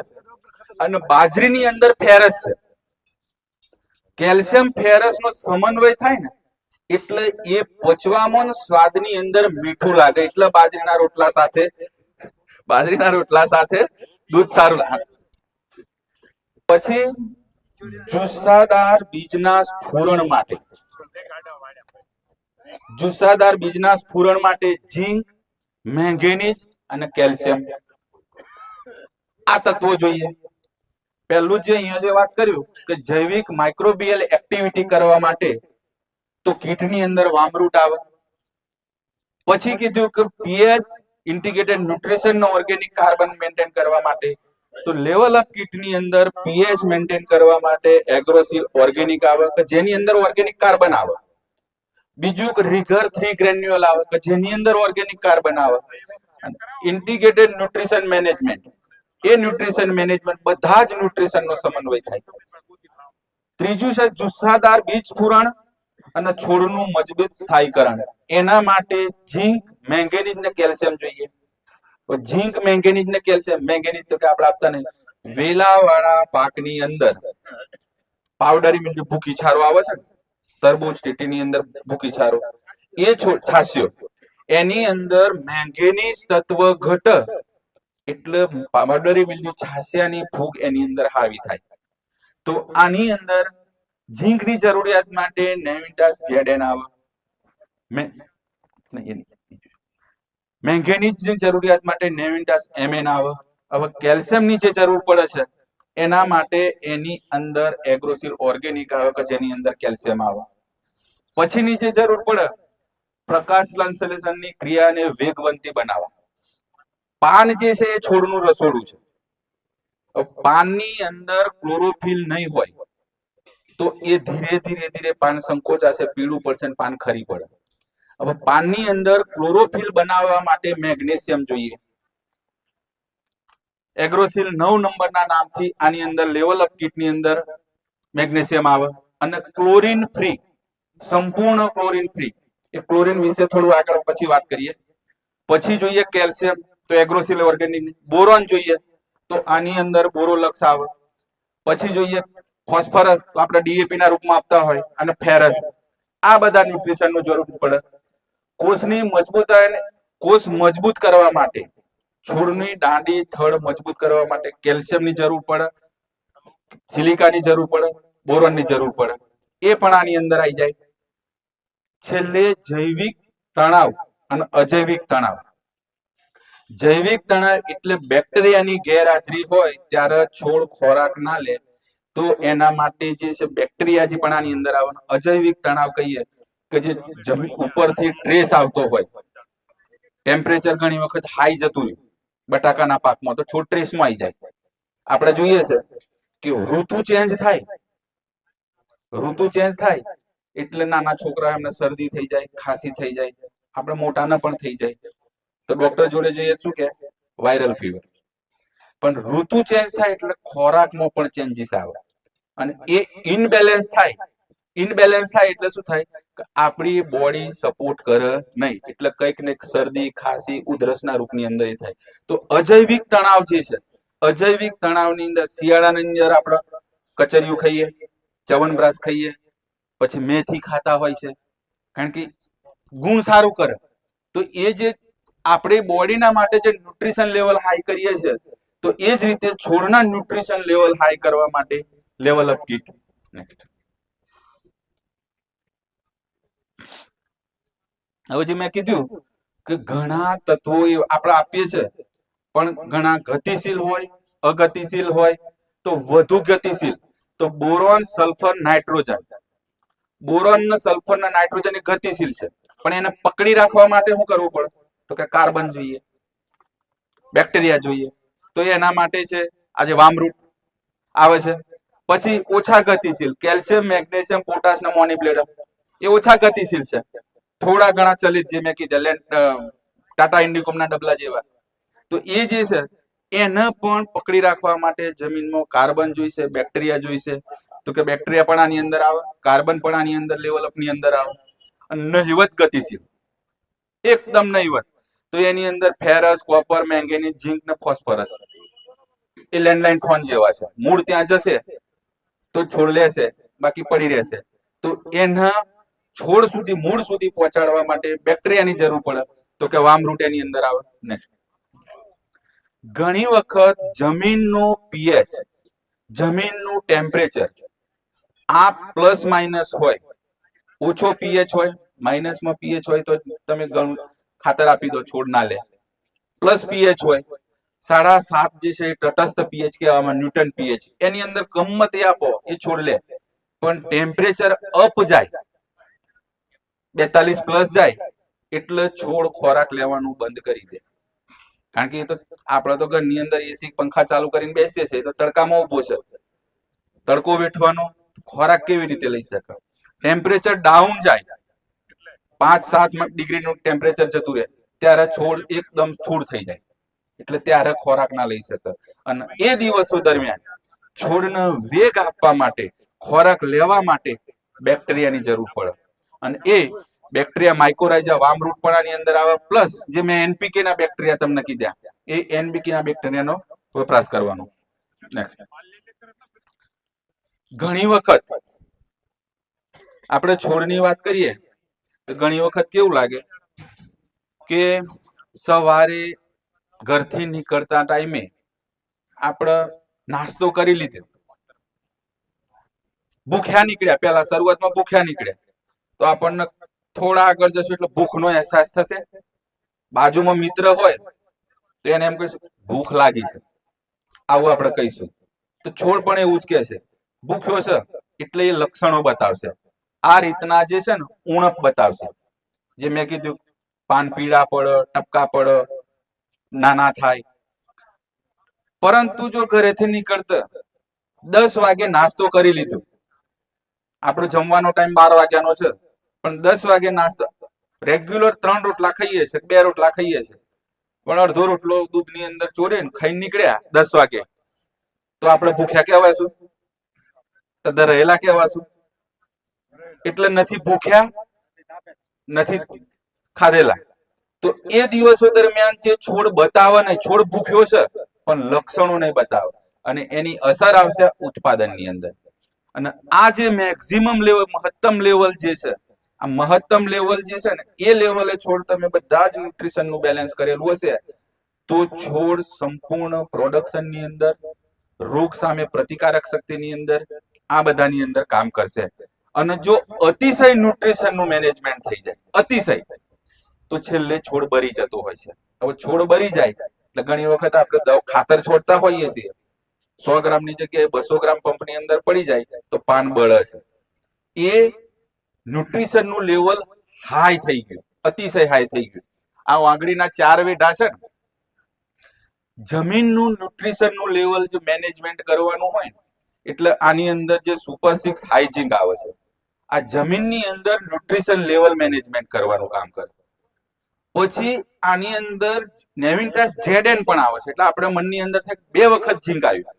અને બાજરીની અંદર ફેરસ છે. કેલ્શિયમ ફેરસ નો સમન્વય થાય ને એટલે એ પચવામાં ને સ્વાદની અંદર મીઠું લાગે, એટલે બાજરીના રોટલા સાથે દૂધ સારું લાગે. પછી જુસ્સાદાર બીજના સ્ફુરણ માટે, જુસ્સાદાર બીજના સ્ફુરણ માટે ઝીંક, મેંગેનીઝ અને કેલ્શિયમ આ તત્વો જોઈએ. પહેલું જે અહીંયા જે વાત કર્યું કે જૈવિક માઇક્રોબિયલ એક્ટિવિટી કરવા માટે તો કીટની અંદર વામરૂટ આવે. પછી કીધું કે પીએચ, ઇન્ટિગ્રેટેડ ન્યુટ્રિશન નો ઓર્ગેનિક કાર્બન મેન્ટેન કરવા માટે તો લેવલ અપ કીટની અંદર પીએચ મેન્ટેન કરવા માટે એગ્રોસિલ ઓર્ગેનિક આવે કે જેની અંદર ઓર્ગેનિક કાર્બન આવે. બીજું કે રીગર 3 ગ્રેન્યુઅલ આવે કે જેની અંદર ઓર્ગેનિક કાર્બન આવે. ઇન્ટિગ્રેટેડ ન્યુટ્રિશન મેનેજમેન્ટ, એ ન્યુટ્રિશન મેનેજમેન્ટ બધા જ ન્યુટ્રિશન નો સમન્વય થાય. ત્રીજું છે જુસ્સાદાર બીજ સ્ફુરણ અને છોડનું મજબૂત સ્થાયીકરણ. એના માટે ઝીંક, મેંગેનીઝ ને કેલ્શિયમ જોઈએ. ઝીંક, મેંગેનીઝ ને કેલ્શિયમ. મેંગેનીઝ તો કે આપણે આપતા નહીં. વેલાવાળા પાકની અંદર પાવડરી મિલ્ક ભૂકી છારો આવે છે ને, તરબૂચ ટીટીની અંદર ભૂકી છારો, એ છાસ્યો એની અંદર મેંગેનીઝ તત્વ ઘટ એટલે પાવડરી મિલ્ક છાસ્યાની ફૂગ એની અંદર હાવી થાય. તો આની અંદર ઝીંકની જરૂરિયાત માટે નેવિટાસ ઝેડએન આવે, મેંગેનીઝની જરૂરિયાત માટે નેવિટાસ એમએન આવે. હવે કેલ્શિયમની જે જરૂર પડે છે એના માટે એની અંદર એગ્રોસિલ ઓર્ગેનિક આવે કે જેની અંદર કેલ્શિયમ આવે. પછીની જે જરૂર પડે પ્રકાશ સંશ્લેષણની ક્રિયાને વેગવંતી બનાવવા. પાન જે છે એ છોડનું રસોડું છે. પાનની અંદર ક્લોરોફિલ નહીં હોય તો એ ધીરે ધીરે પાન સંકોચાશે, પીળું પડશે અને પાન ખરી પડે. હવે પાનની અંદર ક્લોરોફિલ બનાવવા માટે મેગ્નેશિયમ જોઈએ. એગ્રોસિલ 9 નંબરના નામથી આની અંદર લેવલ અપ કીટની અંદર મેગ્નેશિયમ આવે અને ક્લોરીન ફ્રી, સંપૂર્ણ ક્લોરીન ફ્રી. એ ક્લોરીન વિશે થોડું આગળ પછી વાત કરીએ. પછી જોઈએ કેલ્શિયમ તો એગ્રોસિલ ઓર્ગેનિક. બોરોન જોઈએ તો આની અંદર બોરોલક્સ આવે. પછી જોઈએ ફોસ્ફરસ તો આપણે ડીએપી ના રૂપમાં આપતા હોય અને ફેરસ. આ બધા ન્યુટ્રિશન નું જરૂર પડે. કોષની મજબૂતાઈને, કોષ મજબૂત કરવા માટે, છોડની દાંડી થડ મજબૂત કરવા માટે કેલ્શિયમની જરૂર પડે, સિલિકાની જરૂર પડે, બોરોનની જરૂર પડે. એ પણ આની અંદર આવી જાય. છેલ્લે જૈવિક તણાવ અને અજૈવિક તણાવ. જૈવિક તણાવ એટલે બેક્ટેરિયાની ગેરહાજરી હોય ત્યારે છોડ ખોરાક ના લે તો એના માટે જે છે બેક્ટેરિયા જે પણ આની અંદર આવે. અજૈવિક તણાવ કહીએ કે જે જમીન ઉપરથી ટ્રેસ આવતો હોય, ટેમ્પરેચર ઘણી વખત હાઈ જતું રહ્યું બટાકાના પાકમાં તો છોડ ટ્રેસમાં આવી જાય. આપણે જોઈએ છે કે ઋતુ ચેન્જ થાય, ઋતુ ચેન્જ થાય એટલે નાના છોકરા એમને શરદી થઈ જાય, ખાંસી થઈ જાય. આપણે મોટાના પણ થઈ જાય. તો ડોક્ટર જોડે જઈએ શું કે વાયરલ ફીવર. પણ ઋતુ ચેન્જ થાય એટલે ખોરાકમાં પણ ચેન્જીસ આવે અને એ ઇનબેલેન્સ થાય એટલે શું થાય કે આપણી બોડી સપોર્ટ કરે નહીં, એટલે કંઈક ને શરદી ખાંસી ઉધરસના રૂપની અંદર એ થાય. તો અજૈવિક તણાવ જે છે, અજૈવિક તણાવની અંદર શિયાળાની અંદર આપણે કચરિયું ખાઈએ, ચ્યવનપ્રાશ ખાઈએ, પછી મેથી ખાતા હોય છે, કારણ કે ગુણ સારું કરે. તો એ જે આપણે બોડીના માટે જે ન્યુટ્રિશન લેવલ હાઈ કરીએ છીએ, તો એ જ રીતે છોડના ન્યુટ્રિશન લેવલ હાઈ કરવા માટે લેવલ અપ કીટ. નેક્સ્ટ. હવે જે મેં કીધું કે ઘણા તત્વો આપણે આપીએ છીએ, પણ ઘણા ગતિશીલ હોય, અગતિશીલ હોય. તો વધુ ગતિશીલ તો બોરોન, સલ્ફર, નાઇટ્રોજન. બોરોન ને સલ્ફર ને નાઇટ્રોજન એ ગતિશીલ છે, પણ એને પકડી રાખવા માટે શું કરવું પડે? તો કે કાર્બન જોઈએ, બેક્ટેરિયા જોઈએ. તો એના માટે છે આજે વામરૂટ આવે છે. પછી ઓછા ગતિશીલ કેલ્શિયમ, મેગ્નેશિયમ, પોટાશ ને મોનિબ્લેડમ, એ ઓછા ગતિશીલ છે, થોડા ઘણા ચલિત, જે મેં કીધા ટાટા ઇન્ડિકોમના ડબલા જેવા. તો એ જે છે એને પણ પકડી રાખવા માટે જમીનમાં કાર્બન જોઈશે, બેક્ટેરિયા જોઈશે. તો કે બેક્ટેરિયા પણ આની અંદર આવે, કાર્બન પણ આની અંદર લેવલ અપની અંદર આવે. અને નહિવત ગતિશીલ, એકદમ નહિવત, તો એની અંદર ફેરસ, કોપર, મેંગેનીઝ, ઝિંક ને ફોસ્ફરસ. એ લેન્ડલાઇન ફોન જેવા છે, મૂળ ત્યાં જશે તો છોડ લેશે, બાકી પડી રહેશે. તો એના છોડ સુધી, મૂળ સુધી પહોંચાડવા માટે બેક્ટેરિયાની જરૂર પડે. તો કે વામરૂટ એની અંદર આવે. નેક્સ્ટ. ઘણી વખત જમીનનું પીએચ, જમીનનું ટેમ્પરેચર આ પ્લસ માઇનસ હોય. ઓછો પીએચ હોય, માઇનસમાં પીએચ હોય તો તમે ઘણું ખાતર આપી દો, છોડ ના લે. પ્લસ પીએચ હોય, 7.5 જે છે તટસ્થ પીએચ કહેવામાં, ન્યુટન પીએચ, એની અંદર ગમ્મત એ આપો એ છોડ લે. પણ ટેમ્પરેચર અપ જાય, 42 પ્લસ જાય એટલે છોડ ખોરાક લેવાનું બંધ કરી દે. કારણ કે એ તો આપણે તો ઘરની અંદર એસી પંખા ચાલુ કરીને બેસીએ છીએ, તો તડકામાં ઉભો છે, તડકો વેઠવાનો, ખોરાક કેવી રીતે લઈ શકે? ટેમ્પરેચર ડાઉન જાય, 5-7 ડિગ્રીનું ટેમ્પરેચર જતું રહે, ત્યારે છોડ એકદમ સ્થૂળ થઈ જાય, એટલે ત્યારે ખોરાક ના લઈ શકે. અને એ દિવસો દરમિયાન છોડને વેગ આપવા માટે, ખોરાક લેવા માટે બેક્ટેરિયાની જરૂર પડે. અને એ બેક્ટેરિયા માઇકોરાઇઝા, વામરૂટ પણ આની અંદર આવે. પ્લસ જે મેં એનપીકે ના બેક્ટેરિયા તમને કીધા, એ એનપીકે ના બેક્ટેરિયાનો વપરાશ કરવાનો. ઘણી વખત આપણે છોડની વાત કરીએ તો ઘણી વખત કેવું લાગે કે સવારે ઘરથી નીકળતા ટાઈમે આપણે નાસ્તો કરી લીધો, ભૂખ્યા નીકળ્યા, પહેલા શરૂઆતમાં ભૂખ્યા નીકળ્યા, તો આપણને થોડા આગળ જશું એટલે ભૂખનો અહેસાસ થશે. બાજુમાં મિત્ર હોય તો એને એમ કહીશું ભૂખ લાગી છે, આવું આપણે કહીશું. તો છોડ પણ એવું જ કહે છે, ભૂખ્યો છે, એટલે એ લક્ષણો બતાવશે. આ રીતના જે છે ને ઉણપ બતાવશે. જે મેં કીધું, પાન પીળા પડે, ટપકા પડે, નાના થાય. પરંતુ જો ઘરેથી નીકળતા 10 વાગે નાસ્તો કરી લીધો, આપણો જમવાનો ટાઈમ 12 વાગ્યાનો છે, પણ 10 વાગે નાસ્તો, રેગ્યુલર 3 રોટલા ખાઈએ છે, 2 રોટલા ખાઈએ છે, પણ અડધો રોટલો દૂધની અંદર ચોરીને ખાઈને નીકળ્યા 10 વાગે, તો આપણે ભૂખ્યા કહેવાશું? તો રહેલા કહેવાશું? એટલે નથી ભૂખ્યા, નથી ખાધેલા. તો એ દિવસો દરમિયાન જે છોડ બતાવે નહીં, છોડ ભૂખ્યો છે પણ લક્ષણો નહીં બતાવે, અને એની અસર આવશે ઉત્પાદનની અંદર. અને આ જે મેક્સિમમ લેવલ, મહત્તમ લેવલ જે છે, આ મહત્તમ લેવલ જે છે ને, એ લેવલે છોડ તમે બધા જ ન્યુટ્રિશનનું બેલેન્સ કરેલું હશે, તો છોડ સંપૂર્ણ પ્રોડક્શનની અંદર, રોગ સામે પ્રતિકારક શક્તિની અંદર, આ બધાની અંદર કામ કરશે. અને જો અતિશય ન્યુટ્રિશનનું મેનેજમેન્ટ થઈ જાય, અતિશય, તો છેલ્લે છોડ બરી જતો હોય છે. હવે છોડ બરી જાય એટલે ઘણી વખત આપણે ખાતર છોડતા હોઈએ છીએ, 100 ગ્રામની જગ્યાએ 200 ગ્રામ પંપની અંદર પડી જાય તો પાન બળે છે. એ ન્યુટ્રિશનનું લેવલ હાઈ થઈ ગયું, અતિશય હાઈ થઈ ગયું. આ વાંગડીના 4 વેઢા છે ને, જમીનનું ન્યુટ્રિશનનું લેવલ જો મેનેજમેન્ટ કરવાનું હોય એટલે આની અંદર જે સુપર 6 હાઇજિંક આવે છે, આ જમીનની અંદર ન્યુટ્રિશન લેવલ મેનેજમેન્ટ કરવાનું કામ કરે. પછી આની અંદર નેવિન્ટ્રાસ ZN પણ આવે છે, એટલે આપણે મનની અંદર થાય 2 વખત ઝીંક આવ્યું.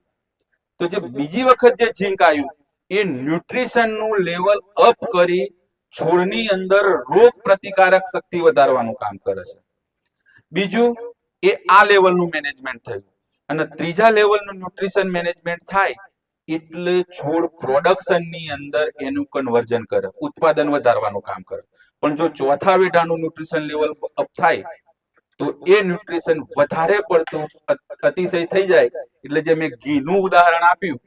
તો જે બીજી વખત જે ઝીંક આવ્યું એ ન્યુટ્રિશન નું લેવલ અપ કરી છોડની અંદર રોગ પ્રતિકારક શક્તિ વધારવાનું કામ કરે છે. બીજું એ આ લેવલનું મેનેજમેન્ટ થયું. અને ત્રીજા લેવલનું ન્યુટ્રિશન મેનેજમેન્ટ થાય એટલે છોડ પ્રોડક્શનની અંદર એનું કન્વર્ઝન કરે, ઉત્પાદન વધારવાનું કામ કરે. પણ જો ચોથા વેઢાનું ન્યુટ્રિશન લેવલ અપ થાય તો એ ન્યુટ્રિશન વધારે પડતું અતિશય થઈ જાય, એટલે જે મેં ઘીનું ઉદાહરણ આપ્યું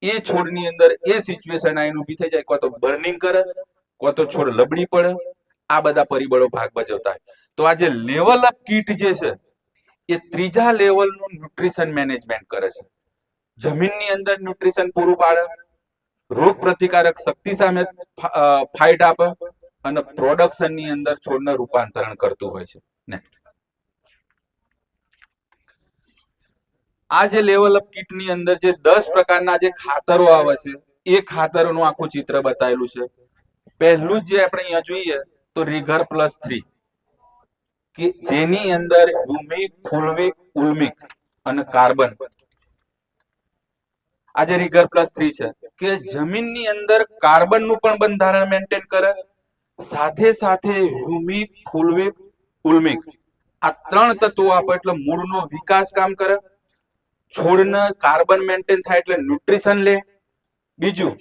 એ છોડની અંદર એ સિચ્યુએશન આઈને ઊભી થઈ જાય, કાં તો બર્નિંગ કરે, કાં તો છોડ લબડી પડે. આ બધા પરિબળો ભાગ ભજવતા હોય. તો આ જે લેવલ અપ કીટ જે છે એ ત્રીજા લેવલનું ન્યુટ્રિશન મેનેજમેન્ટ કરે છે. જમીનની અંદર ન્યુટ્રિશન પૂરું પાડે, રોગ પ્રતિકારક શક્તિ સામે ફાઇટ આપે અને પ્રોડક્શનની અંદર છોડને રૂપાંતરણ કરતું હોય છે. આ જે લેવલ અપ કીટની અંદર જે 10 પ્રકારના જે ખાતરો આવે છે એ ખાતરોનું આખું ચિત્ર બતાવેલું છે. પહેલું જે આપણે અહીંયા જોઈએ તો રીગર +3 કે જેની અંદર હ્યુમિક, ફુલવિક, ઉલ્મિક અને કાર્બન. આ જે રીગર +3 છે કે જમીનની અંદર કાર્બનનું પણ બંધારણ મેન્ટેન કરે, સાથે સાથે હ્યુમિક, ફુલવિક, ઉલ્મિક આ 3 તત્વો આપે એટલે મૂળનો વિકાસ કામ કરે. છોડને કાર્બન મેન્ટેન થાય એટલે ન્યુટ્રિશન લે. બીજું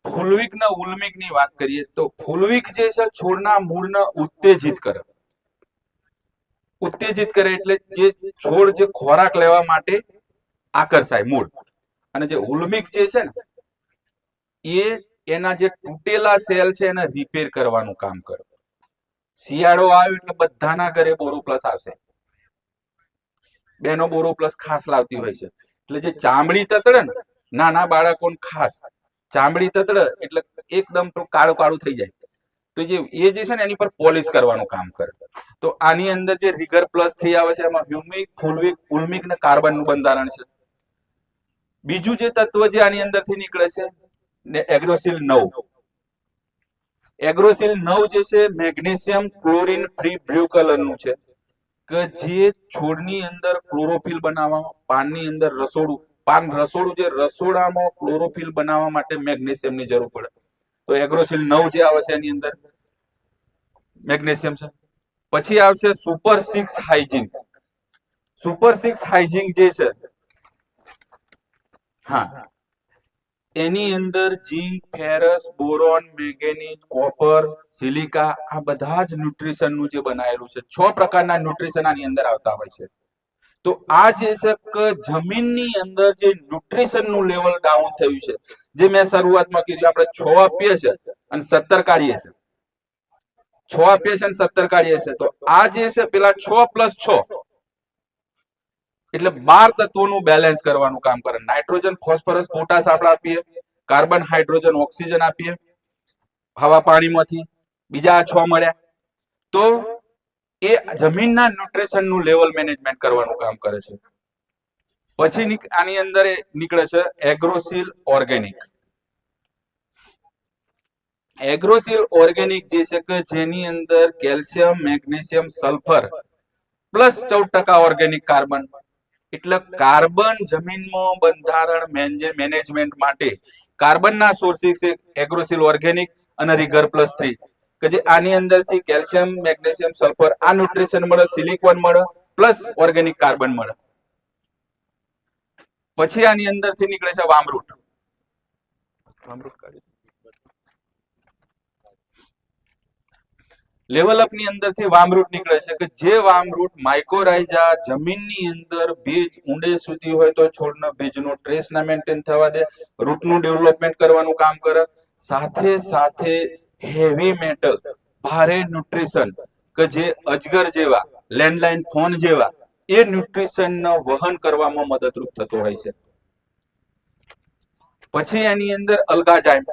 ફુલવિક ને ઉલ્મિક ની વાત કરીએ તો ફુલવિક જે છે છોડના મૂળને ઉત્તેજિત કરે. ઉત્તેજિત કરે એટલે જે છોડ જે ખોરાક લેવા માટે આકર્ષાય મૂળ. અને જે ઉલ્મિક જે છે ને એ એના જે તૂટેલા સેલ છે એને રિપેર કરવાનું કામ કરે. શિયાળો આવ્યો એટલે બધાના ઘરે બોરોપ્લસ આવશે. બેનો બોરોપ્લસ ખાસ લાવતી હોય છે. એટલે જે ચામડી તતડે ને નાના બાળકોને ખાસ ચામડી તતડે એટલે એકદમ કાળું કાળું થઈ જાય, તો એ જે છે ને એની પર પોલિશ કરવાનું કામ કરે. તો આની અંદર જે રીગર +3 આવે છે એમાં હ્યુમિક, ફુલવિક, ઉલ્મિક ને કાર્બનનું બંધારણ છે. બીજું જે તત્વ જે આની અંદરથી નીકળે છે ને એગ્રોસિલ 9. એગ્રોસિલ 9 જે છે મેગ્નેશિયમ ક્લોરીન ફ્રી બ્લુ કલરનું છે કે જે છોડની અંદર ક્લોરોફિલ બનાવવામાં, પાનની અંદર રસોડું જે રસોડામાં ક્લોરોફિલ બનાવવા માટે મેગ્નેશિયમની જરૂર પડે. તો એગ્રોસિલ 9 જે આવે છે એની અંદર મેગ્નેશિયમ છે. પછી આવશે સુપર 6 હાઇજિંક. સુપર 6 હાઇજિંક જે છે હા એની અંદર zinc, ferrous, boron, manganese, copper, silica આ બધા જ ન્યુટ્રિશનનું જે બનાવેલું છે. 6 પ્રકારના ન્યુટ્રિશન આની અંદર આવતા હોય છે. તો આ જે છે કે જમીનની અંદર જે ન્યુટ્રિશનનું લેવલ ડાઉન થયું છે, જે મેં શરૂઆતમાં કીધું આપણે 6 આપીએ છે અને 17 કાઢીએ છે, 6 આપીએ છે અને 17 કાઢીએ છે, તો આ જે છે પેલા 6 + 6 એટલે 12 તત્વોનું બેલેન્સ કરવાનું કામ કરે. નાઇટ્રોજન, ફોસ્ફરસ, પોટાશ આપણે આપીએ, કાર્બન, હાઇડ્રોજન, ઓક્સિજન આપીએ હવા પાણીમાંથી, બીજા 6 મળ્યા. તો એ જમીનના ન્યુટ્રિશનનું લેવલ મેનેજમેન્ટ કરવાનું કામ કરે છે. પછી આની અંદર નીકળે છે એગ્રોસિલ ઓર્ગેનિક. એગ્રોસિલ ઓર્ગેનિક જે છે કે જેની અંદર calcium, magnesium, sulphur +14% organic carbon. એટલે કાર્બન જમીનમાં બંધારણ મેનેજમેન્ટ માટે કાર્બનના સોર્સિસ છે એગ્રોસિલ ઓર્ગેનિક અને રીગર +3 કે જે આની અંદરથી કેલ્શિયમ, મેગ્નેશિયમ, સલ્ફર આ ન્યુટ્રિશન મળે, સિલિકોન મળે પ્લસ ઓર્ગેનિક કાર્બન મળે. પછી આની અંદરથી નીકળે છે વામરૂટ. લેવલ અપ ની અંદરથી વામરૂટ નીકળે છે કે જે વામરૂટ માઇકોરાઇઝા જમીનની અંદર ભેજ ઊંડે સુધી હોય તો છોડના ભેજનો ટ્રેસ ના મેન્ટેન થવા દે, રૂટનું ડેવલપમેન્ટ કરવાનું કામ કરે. સાથે સાથે હેવી મેટલ, ભારે ન્યુટ્રિશન કે જે અજગર જેવા, લેન્ડલાઇન ફોન જેવા એ ન્યુટ્રિશનનો વહન કરવામાં મદદરૂપ થતો હોય છે. પછી એની અંદર અલ્ગાજાઇમ.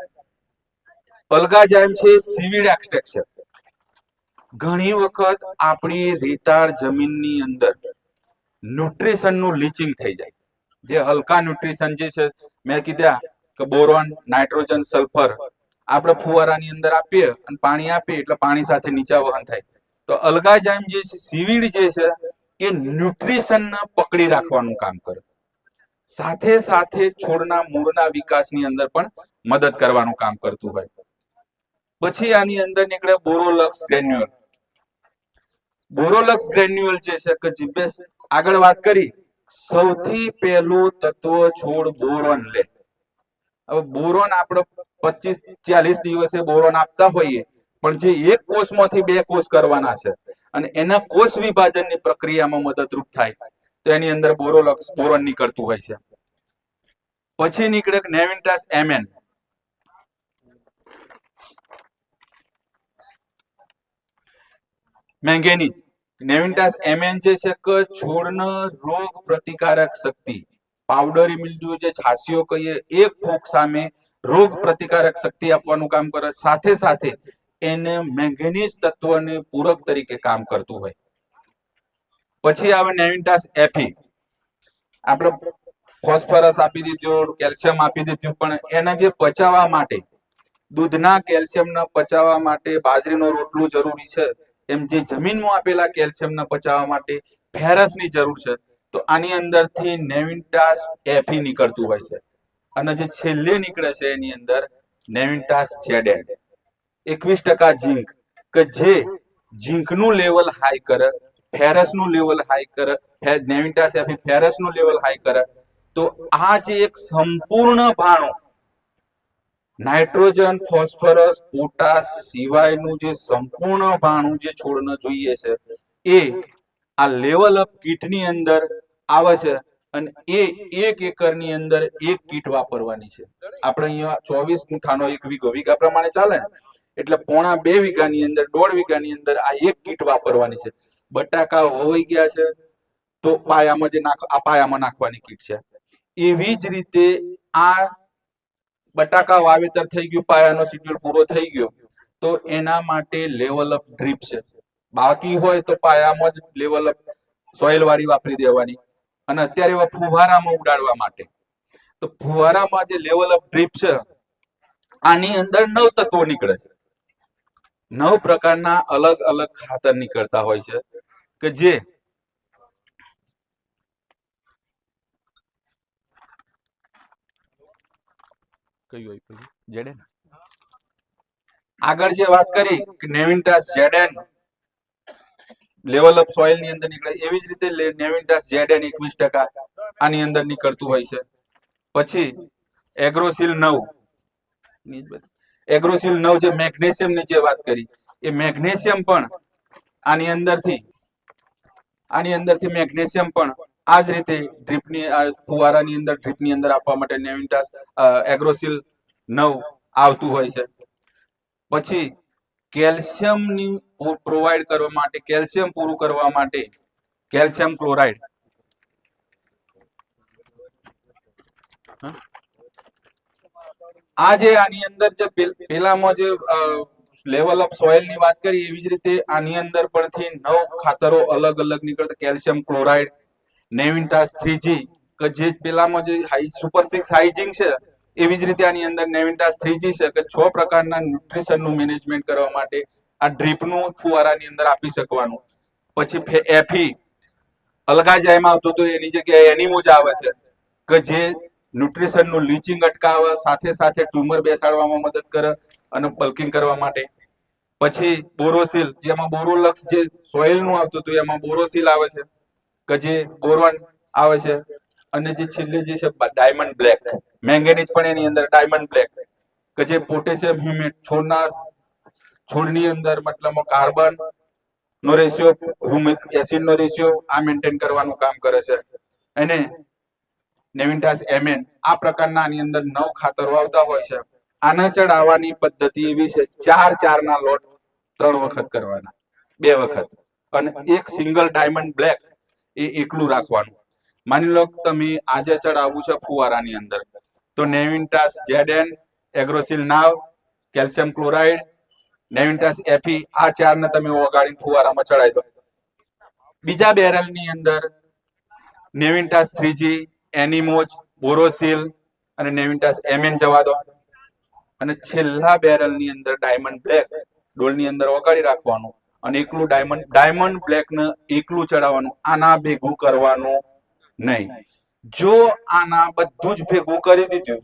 અલ્ગાજાઇમ છે સીવીડ એક્સટ્રેક્શન. ઘણી વખત આપણી રેતાળ જમીનની અંદર ન્યુટ્રિશનનું લીચિંગ થઈ જાય. જે હલકા ન્યુટ્રિશન જે છે મેં કીધા કે બોરોન, નાઇટ્રોજન, સલ્ફર આપણે ફુવારાની અંદર આપીએ અને પાણી આપીએ એટલે પાણી સાથે નીચા વહન થાય. તો અલ્ગાઝાઇમ જે છે, સીવીડ જે છે એ ન્યુટ્રિશન પકડી રાખવાનું કામ કરે, સાથે સાથે છોડના મૂળના વિકાસની અંદર પણ મદદ કરવાનું કામ કરતું હોય. પછી આની અંદર નીકળે બોરોલક્સ ગ્રેન્યુઅલ. બોરોલક્સ ગ્રેન્યુઅલ જે છે કે જીબેસ આગળ વાત કરી, સૌથી પહેલું તત્વ છોડ બોરોન લે. હવે બોરોન આપણે 25-40 દિવસે બોરોન આપતા હોઈએ, પણ જે એક કોષમાંથી બે કોષ કરવાના છે અને એના કોષ વિભાજનની પ્રક્રિયામાં મદદરૂપ થાય, તો એની અંદર બોરોન નીકળતું હોય છે. પછી નીકળે નેવિન્ટાસ એમએન. મેંગેનીઝ. નેવિન્ટાસ એમએન જે છે કે છોડનો રોગ પ્રતિકારક શક્તિ, પાવડરી મિલ્ડ્યુ જે છાસીઓ કહીએ, એક ફૂગ સામે રોગ પ્રતિકારક શક્તિ આપવાનું કામ કરે, સાથે સાથે એને મેંગેનીઝ તત્વને પૂરક તરીકે કામ કરતું હોય. પછી આવે નેવિન્ટાસ એફી. આપણે ફોસ્ફરસ આપી દીધું, કેલ્શિયમ આપી દીધું, પણ એના જે પચાવવા માટે, દૂધના કેલ્શિયમને પચાવવા માટે બાજરીનો રોટલું જરૂરી છે, એમ જે જમીનમાં આપેલા કેલ્શિયમને પચાવવા માટે ફેરસની જરૂર છે. તો આની અંદરથી નેવિન્ટાસ એફી નીકળતું હોય છે. અને જે છેલ્લે નીકળે છે એની અંદર નેવિન્ટાસ ઝેડએન. 21% ઝીંક, કે જે ઝીંકનું લેવલ હાઈ કરે, ફેરસનું લેવલ હાઈ કરે, નેવિન્ટાસ એફી ફેરસનું લેવલ હાઈ કરે. તો આ જે એક સંપૂર્ણ ભાણું નાઇટ્રોજન, ફોસ્ફરસ, પોટાશ સિવાયનું જે સંપૂર્ણ ભાણું જે છોડને જોઈએ છે, એ આ લેવલ અપ કીટની અંદર આવે છે. અને એ 1 એકરની અંદર 1 કીટ વાપરવાની છે. આપણે અહીંયા 24 ગુંઠાનો 1 વીઘો, વીઘા પ્રમાણે ચાલે ને, એટલે 1.5 વીઘાની અંદર, 1.5 વીઘાની અંદર આ 1 કીટ વાપરવાની છે. બટાકા હોઈ ગયા છે તો પાયામાં જે આ પાયામાં નાખવાની કીટ છે. એવી જ રીતે આ બટાકા વાવેતર થઈ ગયું, પાયાનો શેડ્યુલ પૂરો થઈ ગયો, તો એના માટે લેવલ અપ ડ્રીપ છે. બાકી હોય તો પાયામાં જ લેવલ અપ સોઇલ વાળી વાપરી દેવાની. અને અત્યારે એવા ફુવારામાં ઉડાડવા માટે, તો ફુવારામાં જે લેવલ અપ ડ્રીપ છે, આની અંદર 9 તત્વો નીકળે છે. 9 પ્રકારના અલગ અલગ ખાતર નીકળતા હોય છે, કે જે ઝેડએન. આગળ જે વાત કરી કે નેવિન્ટાસ ઝેડએન લેવલ અપ સોઇલ ની અંદર નીકળે, એવી જ રીતે નેવિન્ટાસ ઝેડએન 21% આની અંદર નીકળતું હોય છે. પછી એગ્રોસિલ 9, એગ્રોસિલ 9 જે મેગ્નેશિયમ ની જે વાત કરી, એ મેગ્નેશિયમ પણ આની અંદરથી મેગ્નેશિયમ પણ આ જ રીતે ડ્રીપની ફુવારાની અંદર, ડ્રીપની અંદર આપવા માટે નેવિન્ટાસ એગ્રોસિલ 9 આવતું હોય છે. પછી કેલ્શિયમની પ્રોવાઈડ કરવા માટે, કેલ્શિયમ પૂરું કરવા માટે કેલ્શિયમ ક્લોરાઇડ. આ જે આની અંદર જે પેલામાં જે લેવલ ઓફ સોઇલ ની વાત કરી, એવી જ રીતે આની અંદર પરથી 9 ખાતરો અલગ અલગ નીકળતા. કેલ્શિયમ ક્લોરાઇડ, નેવિન્ટાસ 3G, કે જે પેલામાં જે સુપર 6 હાઇજિંક છે, એવી જ રીતે આની અંદર નેવિન્ટાસ 3G છે, કે 6 પ્રકારના ન્યુટ્રિશનનું મેનેજમેન્ટ કરવા માટે આ ડ્રીપનું ફુવારાની અંદર આપી શકવાનું. પછી એફી અલ્ગાઝાઇમ આવતું તો એની જગ્યાએ એનીમોજ આવે છે, કે જે ન્યુટ્રિશનનું લીચિંગ અટકાવે, સાથે સાથે ટ્યુમર બેસાડવામાં મદદ કરે અને બલ્કિંગ કરવા માટે. પછી બોરોસિલ, જેમાં બોરોલક્સ જે સોઇલનું આવતું હતું એમાં બોરોસિલ આવે છે, કે જે બોરોન આવે છે. અને જે છેલ્લે જે છે ડાયમંડ બ્લેક, મેંગેનીઝ પણ એની અંદર ડાયમંડ બ્લેક, કે જે પોટેશિયમ હ્યુમેટ, છોડની અંદર મતલબ કાર્બન નો રેશિયો, હ્યુમિક એસિડ નો રેશિયો આ મેન્ટેન કરવાનું કામ કરે છે. અને નેવિન્ટાસ એમએન, આ પ્રકારના આની અંદર 9 ખાતરો આવતા હોય છે. આના ચડાવવાની પદ્ધતિ એવી છે, 4 ના લોટ 3 વખત કરવાના, 2 વખત. અને એક સિંગલ ડાયમંડ બ્લેક એ એકલું રાખવાનું. માની લો તમે આજે ચડાવવું છે ફુવારાની અંદર, તો નેવિન્ટાસ ઝેડએન, એગ્રોસિલ 9, કેલ્શિયમ ક્લોરાઇડ, નેવિન્ટાસ એફી, આ 4 ને તમે ઓગાળીને ફુવારામાં ચડાવી દો. બીજા બેરલની અંદર નેવિન્ટાસ 3G, એનીમોજ, બોરોસિલ અને નેવિન્ટાસ એમએન જવા દો. અને છેલ્લા બેરલની અંદર ડાયમંડ બ્લેક ડોલની અંદર ઓગાળી રાખવાનું. અને એકલું ડાયમંડ બ્લેક ને એકલું ચડાવવાનું, આના ભેગું કરવાનું નહીં. જો આના બધું જ ભેગું કરી દીધું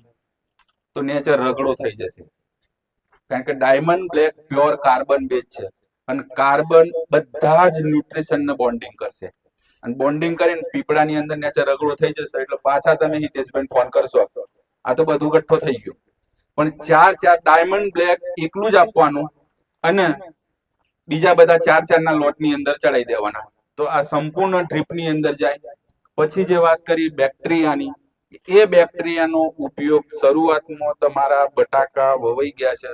તો નેચર રગડો થઈ જશે. કારણ કે diamond black pure carbon base છે અને કાર્બન બધા જ ન્યુટ્રિશન ને બોન્ડિંગ કરશે અને બોન્ડિંગ કરીને પીપળાની અંદર નેચર રગડો થઈ જશે એટલે પાછા તમે હિતેશભાઈ ફોન કરશો આ તો બધું ગઠ્ઠો થઈ ગયો. પણ ચાર ડાયમંડ બ્લેક એકલું જ આપવાનું અને બીજા બધા ચાર ના લોટની અંદર ચડાવી દેવાના તો આ સંપૂર્ણ ડ્રીપની અંદર જાય. પછી જે વાત કરી બેક્ટેરિયાની, એ બેક્ટેરિયાનો ઉપયોગ શરૂઆતમાં તમારા બટાકા વવાઈ ગયા છે,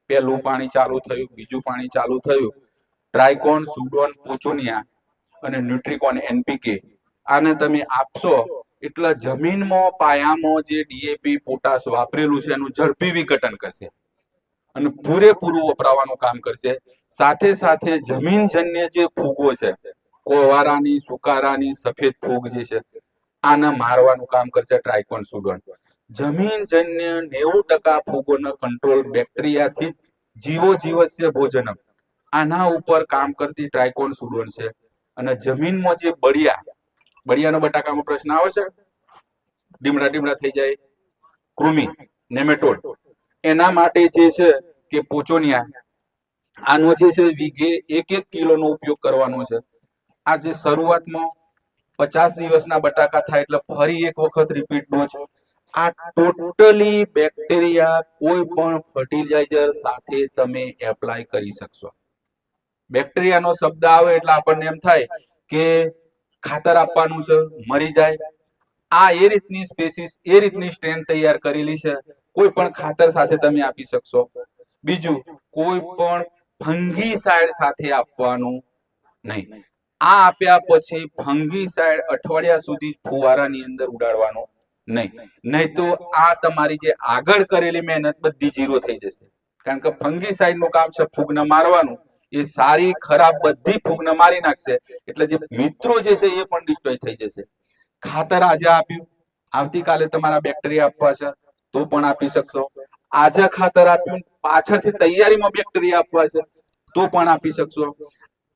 પહેલું પાણી ચાલુ થયું, બીજું પાણી ચાલુ થયું, ટ્રાઇકોન, સુડોન, પોચોનિયા અને ન્યુટ્રિકોન એનપીકે આને તમે આપશો એટલે જમીનમાં પાયામાં જે ડીએપી પોટાશ વાપરેલું છે એનું ઝડપી વિઘટન કરશે અને પૂરેપૂરું વપરાવાનું કામ કરશે. સાથે સાથે જમીનજન્ય જે ફૂગો છે, કોવારાની, સુકારાની, સફેદ ફૂગ જે છે, આને મારવાનું કામ કરશે ટ્રાઇકોન સુડોન. જમીનજન્ય 90% ફૂગોનો કંટ્રોલ બેક્ટેરિયાથી જીવો જીવસ્ય ભોજનમ આના ઉપર કામ કરતી ટ્રાઇકોન સુડોન છે. અને જમીનમાં જે બળિયાનો બટાકામાં પ્રશ્ન આવે છે, ડીમડા થઈ જાય, કૃમિ, નેમેટોડ, એના માટે જે છે કે પોચોનિયા આનો જે છે વીઘે 1 કિલોનો ઉપયોગ કરવાનો છે. આ જે શરૂઆતમાં 50 દિવસના બટાકા થાય એટલે ફરી એક વખત રિપીટ ડોઝ. આ ટોટલી બેક્ટેરિયા કોઈ પણ ફર્ટિલાઇઝર સાથે તમે એપ્લાય કરી શકશો. બેક્ટેરિયાનો શબ્દ આવે એટલે આપણને એમ થાય કે ખાતર આપવાનું છે, મરી જાય. આ એ રીતની સ્પેસીસ, એ રીતની સ્ટ્રેન તૈયાર કરેલી છે, કોઈ પણ ખાતર સાથે તમે આપી શકશો. બીજું, કોઈ પણ ફંગીસાઇડ સાથે આપવાનું નહીં. આ આપ્યા પછી ફંગીસાઇડ અઠવાડિયા સુધી ફુવારાની અંદર ઉડાડવાનું નહીં તો આ તમારી જે આગળ કરેલી મહેનત બધી ઝીરો થઈ જશે. કારણ કે ફંગીસાઇડ નું કામ છે ફૂગને મારવાનું, એ સારી ખરાબ બધી ફૂગને મારી નાખશે એટલે જે મિત્રો જે છે એ પણ ડિસ્ટ્રોય થઈ જશે. ખાતર આજે આપ્યું, આવતીકાલે તમારા બેક્ટેરિયા આપવા છે તો પણ આપી શકશો. આજે ખાતર આપ્યું, પાછળથી તૈયારીમાં બેક્ટેરિયા આપવા છે તો પણ આપી શકશો.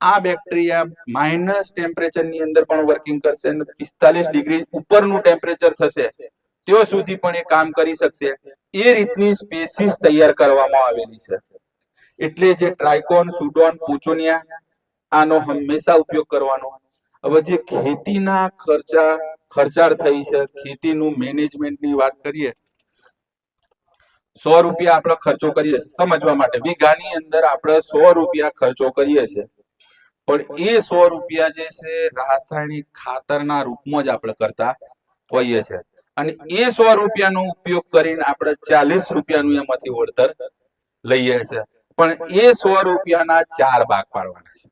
આ બેક્ટેરિયા માઇનસ ટેમ્પરેચરની અંદર પણ વર્કિંગ કરશે અને 45 ડિગ્રી ઉપરનું ટેમ્પરેચર થશે ત્યાં સુધી પણ એ કામ કરી શકશે. એ રીતની સ્પેસીસ તૈયાર કરવામાં આવેલી છે. એટલે જે ટ્રાઇકોન, સુડોન, પોચોનિયા આનો હંમેશા ઉપયોગ કરવાનો. હવે જે ખેતીના ખર્ચાળ થઈ છે, ખેતીનું મેનેજમેન્ટની વાત કરીએ, 100 રૂપિયા આપણે ખર્ચો કરીએ છીએ સમજવા માટે, વીઘાની અંદર આપણે 100 રૂપિયા ખર્ચો કરીએ છીએ, પણ એ 100 રૂપિયા જે છે રાસાયણિક ખાતરના રૂપમાં જ આપણે કરતા હોઈએ છીએ અને એ 100 રૂપિયાનો ઉપયોગ કરીને આપણે 40 રૂપિયાનું એમાંથી વળતર લઈએ છીએ. પણ એ 100 રૂપિયાના 4 ભાગ પાડવાના છે.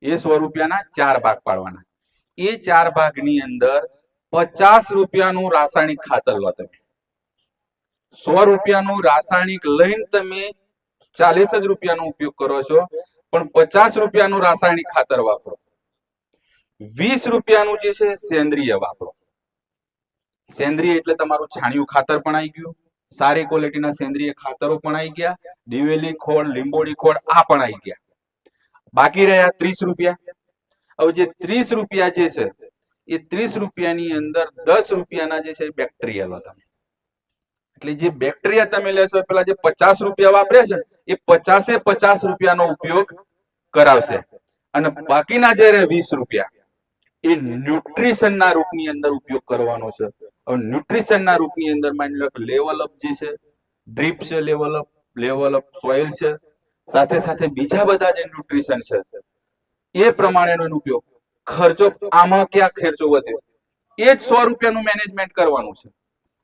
એ 100 રૂપિયાના 4 ભાગ પાડવાના. એ 4 ભાગની અંદર 50 રૂપિયાનું રાસાયણિક ખાતર લો. તમે 100 રૂપિયાનું રાસાયણિક લઈને તમે 40 જ રૂપિયાનો ઉપયોગ કરો છો, પણ 50 રૂપિયાનું રાસાયણિક ખાતર વાપરો. 20 રૂપિયાનું જે છે સેન્દ્રિય વાપરો. સેન્દ્રિય એટલે તમારું છાણિયું ખાતર પણ આવી ગયું, સારી ક્વોલિટીના સેન્દ્રિય ખાતરો પણ આવી ગયા, દિવેલી ખોળ, લીંબોળી ખોળ આ પણ આવી ગયા. બાકી રહ્યા 30 રૂપિયા. હવે જે 30 રૂપિયા જે છે એ 30 રૂપિયાની અંદર 10 રૂપિયાના જે છે બેક્ટેરિયા લો તમે. એટલે જે બેક્ટેરિયા તમે લેશો પેલા જે 50 રૂપિયા વાપર્યા છે એ 50 રૂપિયાનો ઉપયોગ કરાવશે અને બાકીના જે 20 રૂપિયા એ ન્યુટ્રિશનના રૂપની અંદર ઉપયોગ કરવાનો છે. હવે ન્યુટ્રિશનના રૂપની અંદર માની લો લેવલ અપ જે છે, ડ્રીપ છે, લેવલ અપ સોઇલ છે, સાથે સાથે બીજા બધા જે ન્યુટ્રિશન છે એ પ્રમાણેનો ઉપયોગ. ખર્ચો આમાં ક્યાં ખર્ચો વધ્યો, એ જ 100 રૂપિયાનું મેનેજમેન્ટ કરવાનું છે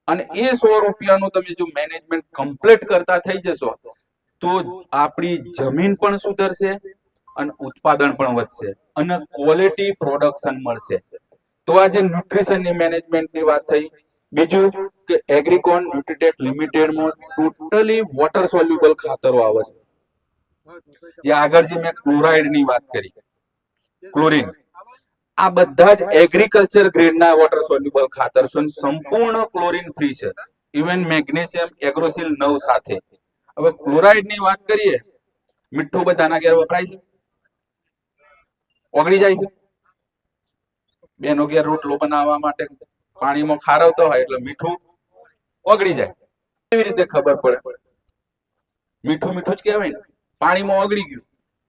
અને એ 100 રૂપિયાનું તમે જો મેનેજમેન્ટ કમ્પ્લીટ કરતા થઈ જશો તો આપણી જમીન પણ સુધરશે અને ઉત્પાદન પણ વધશે અને ક્વોલિટી પ્રોડક્શન મળશે. તો આ જે ન્યુટ્રિશનની મેનેજમેન્ટની વાત થઈ. બીજું કે એગ્રીકોન ન્યુટ્રીટેક લિમિટેડમાં ટોટલી વોટર સોલ્યુબલ ખાતરો આવે છે. જે આગળ જે મેં ક્લોરાઇડની વાત કરી, ક્લોરીન, આ બધા જ એગ્રીકલ્ચર ગ્રેડના વોટર સોલ્યુબલ ખાતર છે, સંપૂર્ણ ક્લોરીન ફ્રી છે, ઇવન મેગ્નેશિયમ એગ્રોસિલ 9 સાથે. હવે ક્લોરાઇડની વાત કરીએ, મીઠું બધાના ઘેર વપરાય છે, ઓગળી જાય છે. બેનો ઘેર રોટલો બનાવવા માટે પાણીમાં ખારવતો હોય એટલે મીઠું ઓગળી જાય. કેવી રીતે ખબર પડે? મીઠું મીઠું જ કહેવાય ને. પાણીમાં ઓગળી ગયું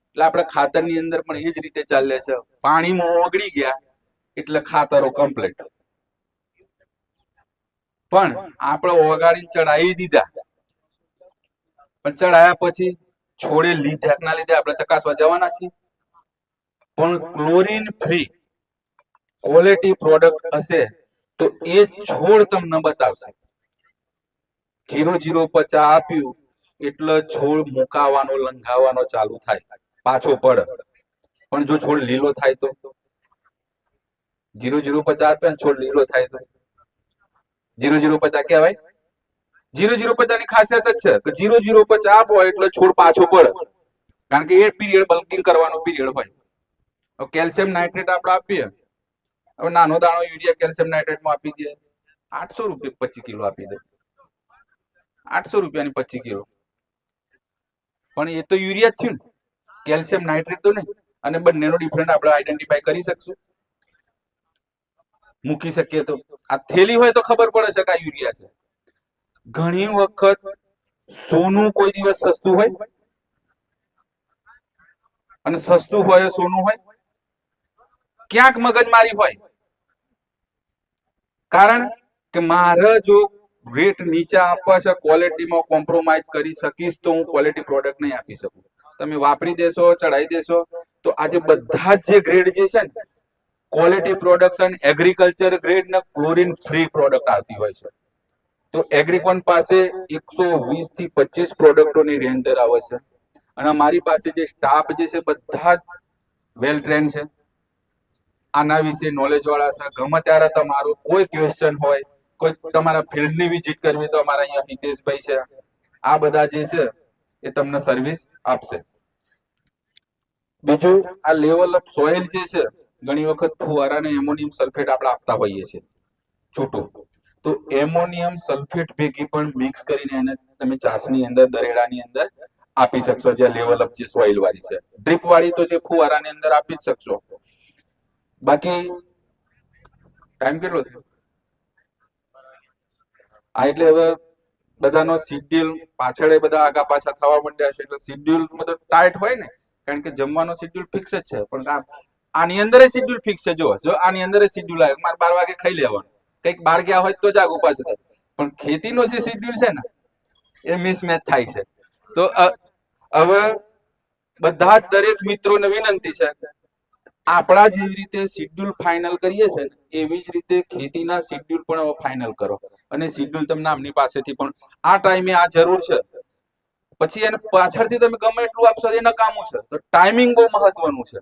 એટલે આપણે ખાતરની અંદર પણ એ જ રીતે ચાલે છે. પાણીમાં ઓગળી ગયા એટલે ખાતરો કમ્પ્લીટ. પણ આપણે ઓગાળીને ચડાવી દીધા, પણ ચડાયા પછી છોડે લીધા લીધે આપણે ચકાસવા જવાના છીએ. પણ ક્લોરીન ફ્રી ક્વોલિટી પ્રોડક્ટ હશે તો એ છોડ તમને બતાવશે. 0.050 આપ્યું એટલે છોડ મુકાવાનો લંઘાવાનો ચાલુ થાય, પાછો પડે. પણ જો છોડ લીલો થાય તો 0.050 આપે ને છોડ લીલો થાય તો 0.050 કહેવાય. 0.050 ની ખાસિયત જ છે કે 0.050 આપો એટલે છોડ પાછો પડે, કારણ કે એ પીરિયડ બલ્કિંગ કરવાનો પીરિયડ હોય. કેલ્શિયમ નાઇટ્રેટ આપણે આપીએ, હવે નાનો દાણો યુરિયા કેલ્શિયમ નાઇટ્રેટમાં આપી દે, 800 રૂપિયા 25 કિલો આપી દે, 800 રૂપિયાની 25 કિલો. પણ એ તો યુરિયા જ થયું ને, કેલ્શિયમ નાઇટ્રેટ તો નહીં. અને બંનેનો ડિફરન્ટ આપણે આઈડેન્ટિફાઈ કરી શકશું, મૂકી શકીએ તો. આ થેલી હોય તો ખબર પડે છે કે આ યુરિયા છે. ઘણી વખત સોનું કોઈ દિવસ સસ્તું હોય, અને સસ્તું હોય સોનું હોય, ક્યાંક મગજમારી હોય. કારણ કે મારે જો રેટ નીચા આપવા છે, ક્વોલિટીમાં કોમ્પ્રોમાઇઝ કરી શકીશ તો હું ક્વોલિટી પ્રોડક્ટ નહીં આપી શકું. તમે વાપરી દેશો, ચડાવી દેશો તો આજે બધા જ જે ગ્રેડ જે છે ને, ક્વોલિટી પ્રોડક્શન એગ્રીકલ્ચર ગ્રેડ ને ક્લોરીન ફ્રી પ્રોડક્ટ આવતી હોય છે. તો એગ્રીકોન પાસે 120 થી 25 પ્રોડક્ટોની રેન્જ ધરાવે છે. અને અમારી પાસે જે સ્ટાફ જે છે બધા જ વેલ ટ્રેન છે, આના વિશે નોલેજ વાળા છે. ગમે ત્યારે તમારો કોઈ ક્વેશ્ચન હોય, કોઈ તમારા ફિલ્ડની વિઝિટ કરવી હોય તો અમારા અહીંયા હિતેશભાઈ છે, આ બધા જે છે એ તમને સર્વિસ આપશે. બીજું આ લેવલ ઓફ સોઇલ જે છે, ઘણી વખત ફુવારાને એમોનિયમ સલ્ફેટ આપણે આપતા હોઈએ છીએ છૂટું. તો એમોનિયમ સલ્ફેટ ભેગી પણ મિક્સ કરીને એને તમે ચાસની અંદર, દરેડાની અંદર આપી શકશો, જે લેવલ અપ જે સોઇલ વાળી છે. ડ્રીપ વાળી તો જે ફુવારાની અંદર આપી જ શકશો. બાકી ટાઈમ કેટલો થયો? આ એટલે હવે બધાનો શિડ્યુલ પાછળ બધા આગા પાછા થવા માંડ્યા છે, એટલે શિડ્યુલ મતલબ ટાઈટ હોય ને, કારણ કે જમવાનો શિડ્યુલ ફિક્સ જ છે. પણ આની અંદર શિડ્યુલ ફિક્સ છે. જો આની અંદર શિડ્યુલ આવે, મારે 12 વાગે ખાઈ લેવાનું, કંઈક બહાર ગયા હોય તો જાગું પાછું થાય. પણ ખેતીનો જે શિડ્યુલ છે ને એ મિસમેચ થાય છે. તો હવે બધા જ દરેક મિત્રોને વિનંતી છે, આપણા જેવી રીતે શિડ્યુલ ફાઇનલ કરીએ છે ને એવી જ રીતે ખેતીના શિડ્યુલ પણ હવે ફાઇનલ કરો. અને શિડ્યુલ તમને આમની પાસેથી પણ આ ટાઈમે આ જરૂર છે, પછી એને પાછળથી તમે ગમે એટલું આપશો એ નકામું છે. તો ટાઈમિંગ બહુ મહત્વનું છે.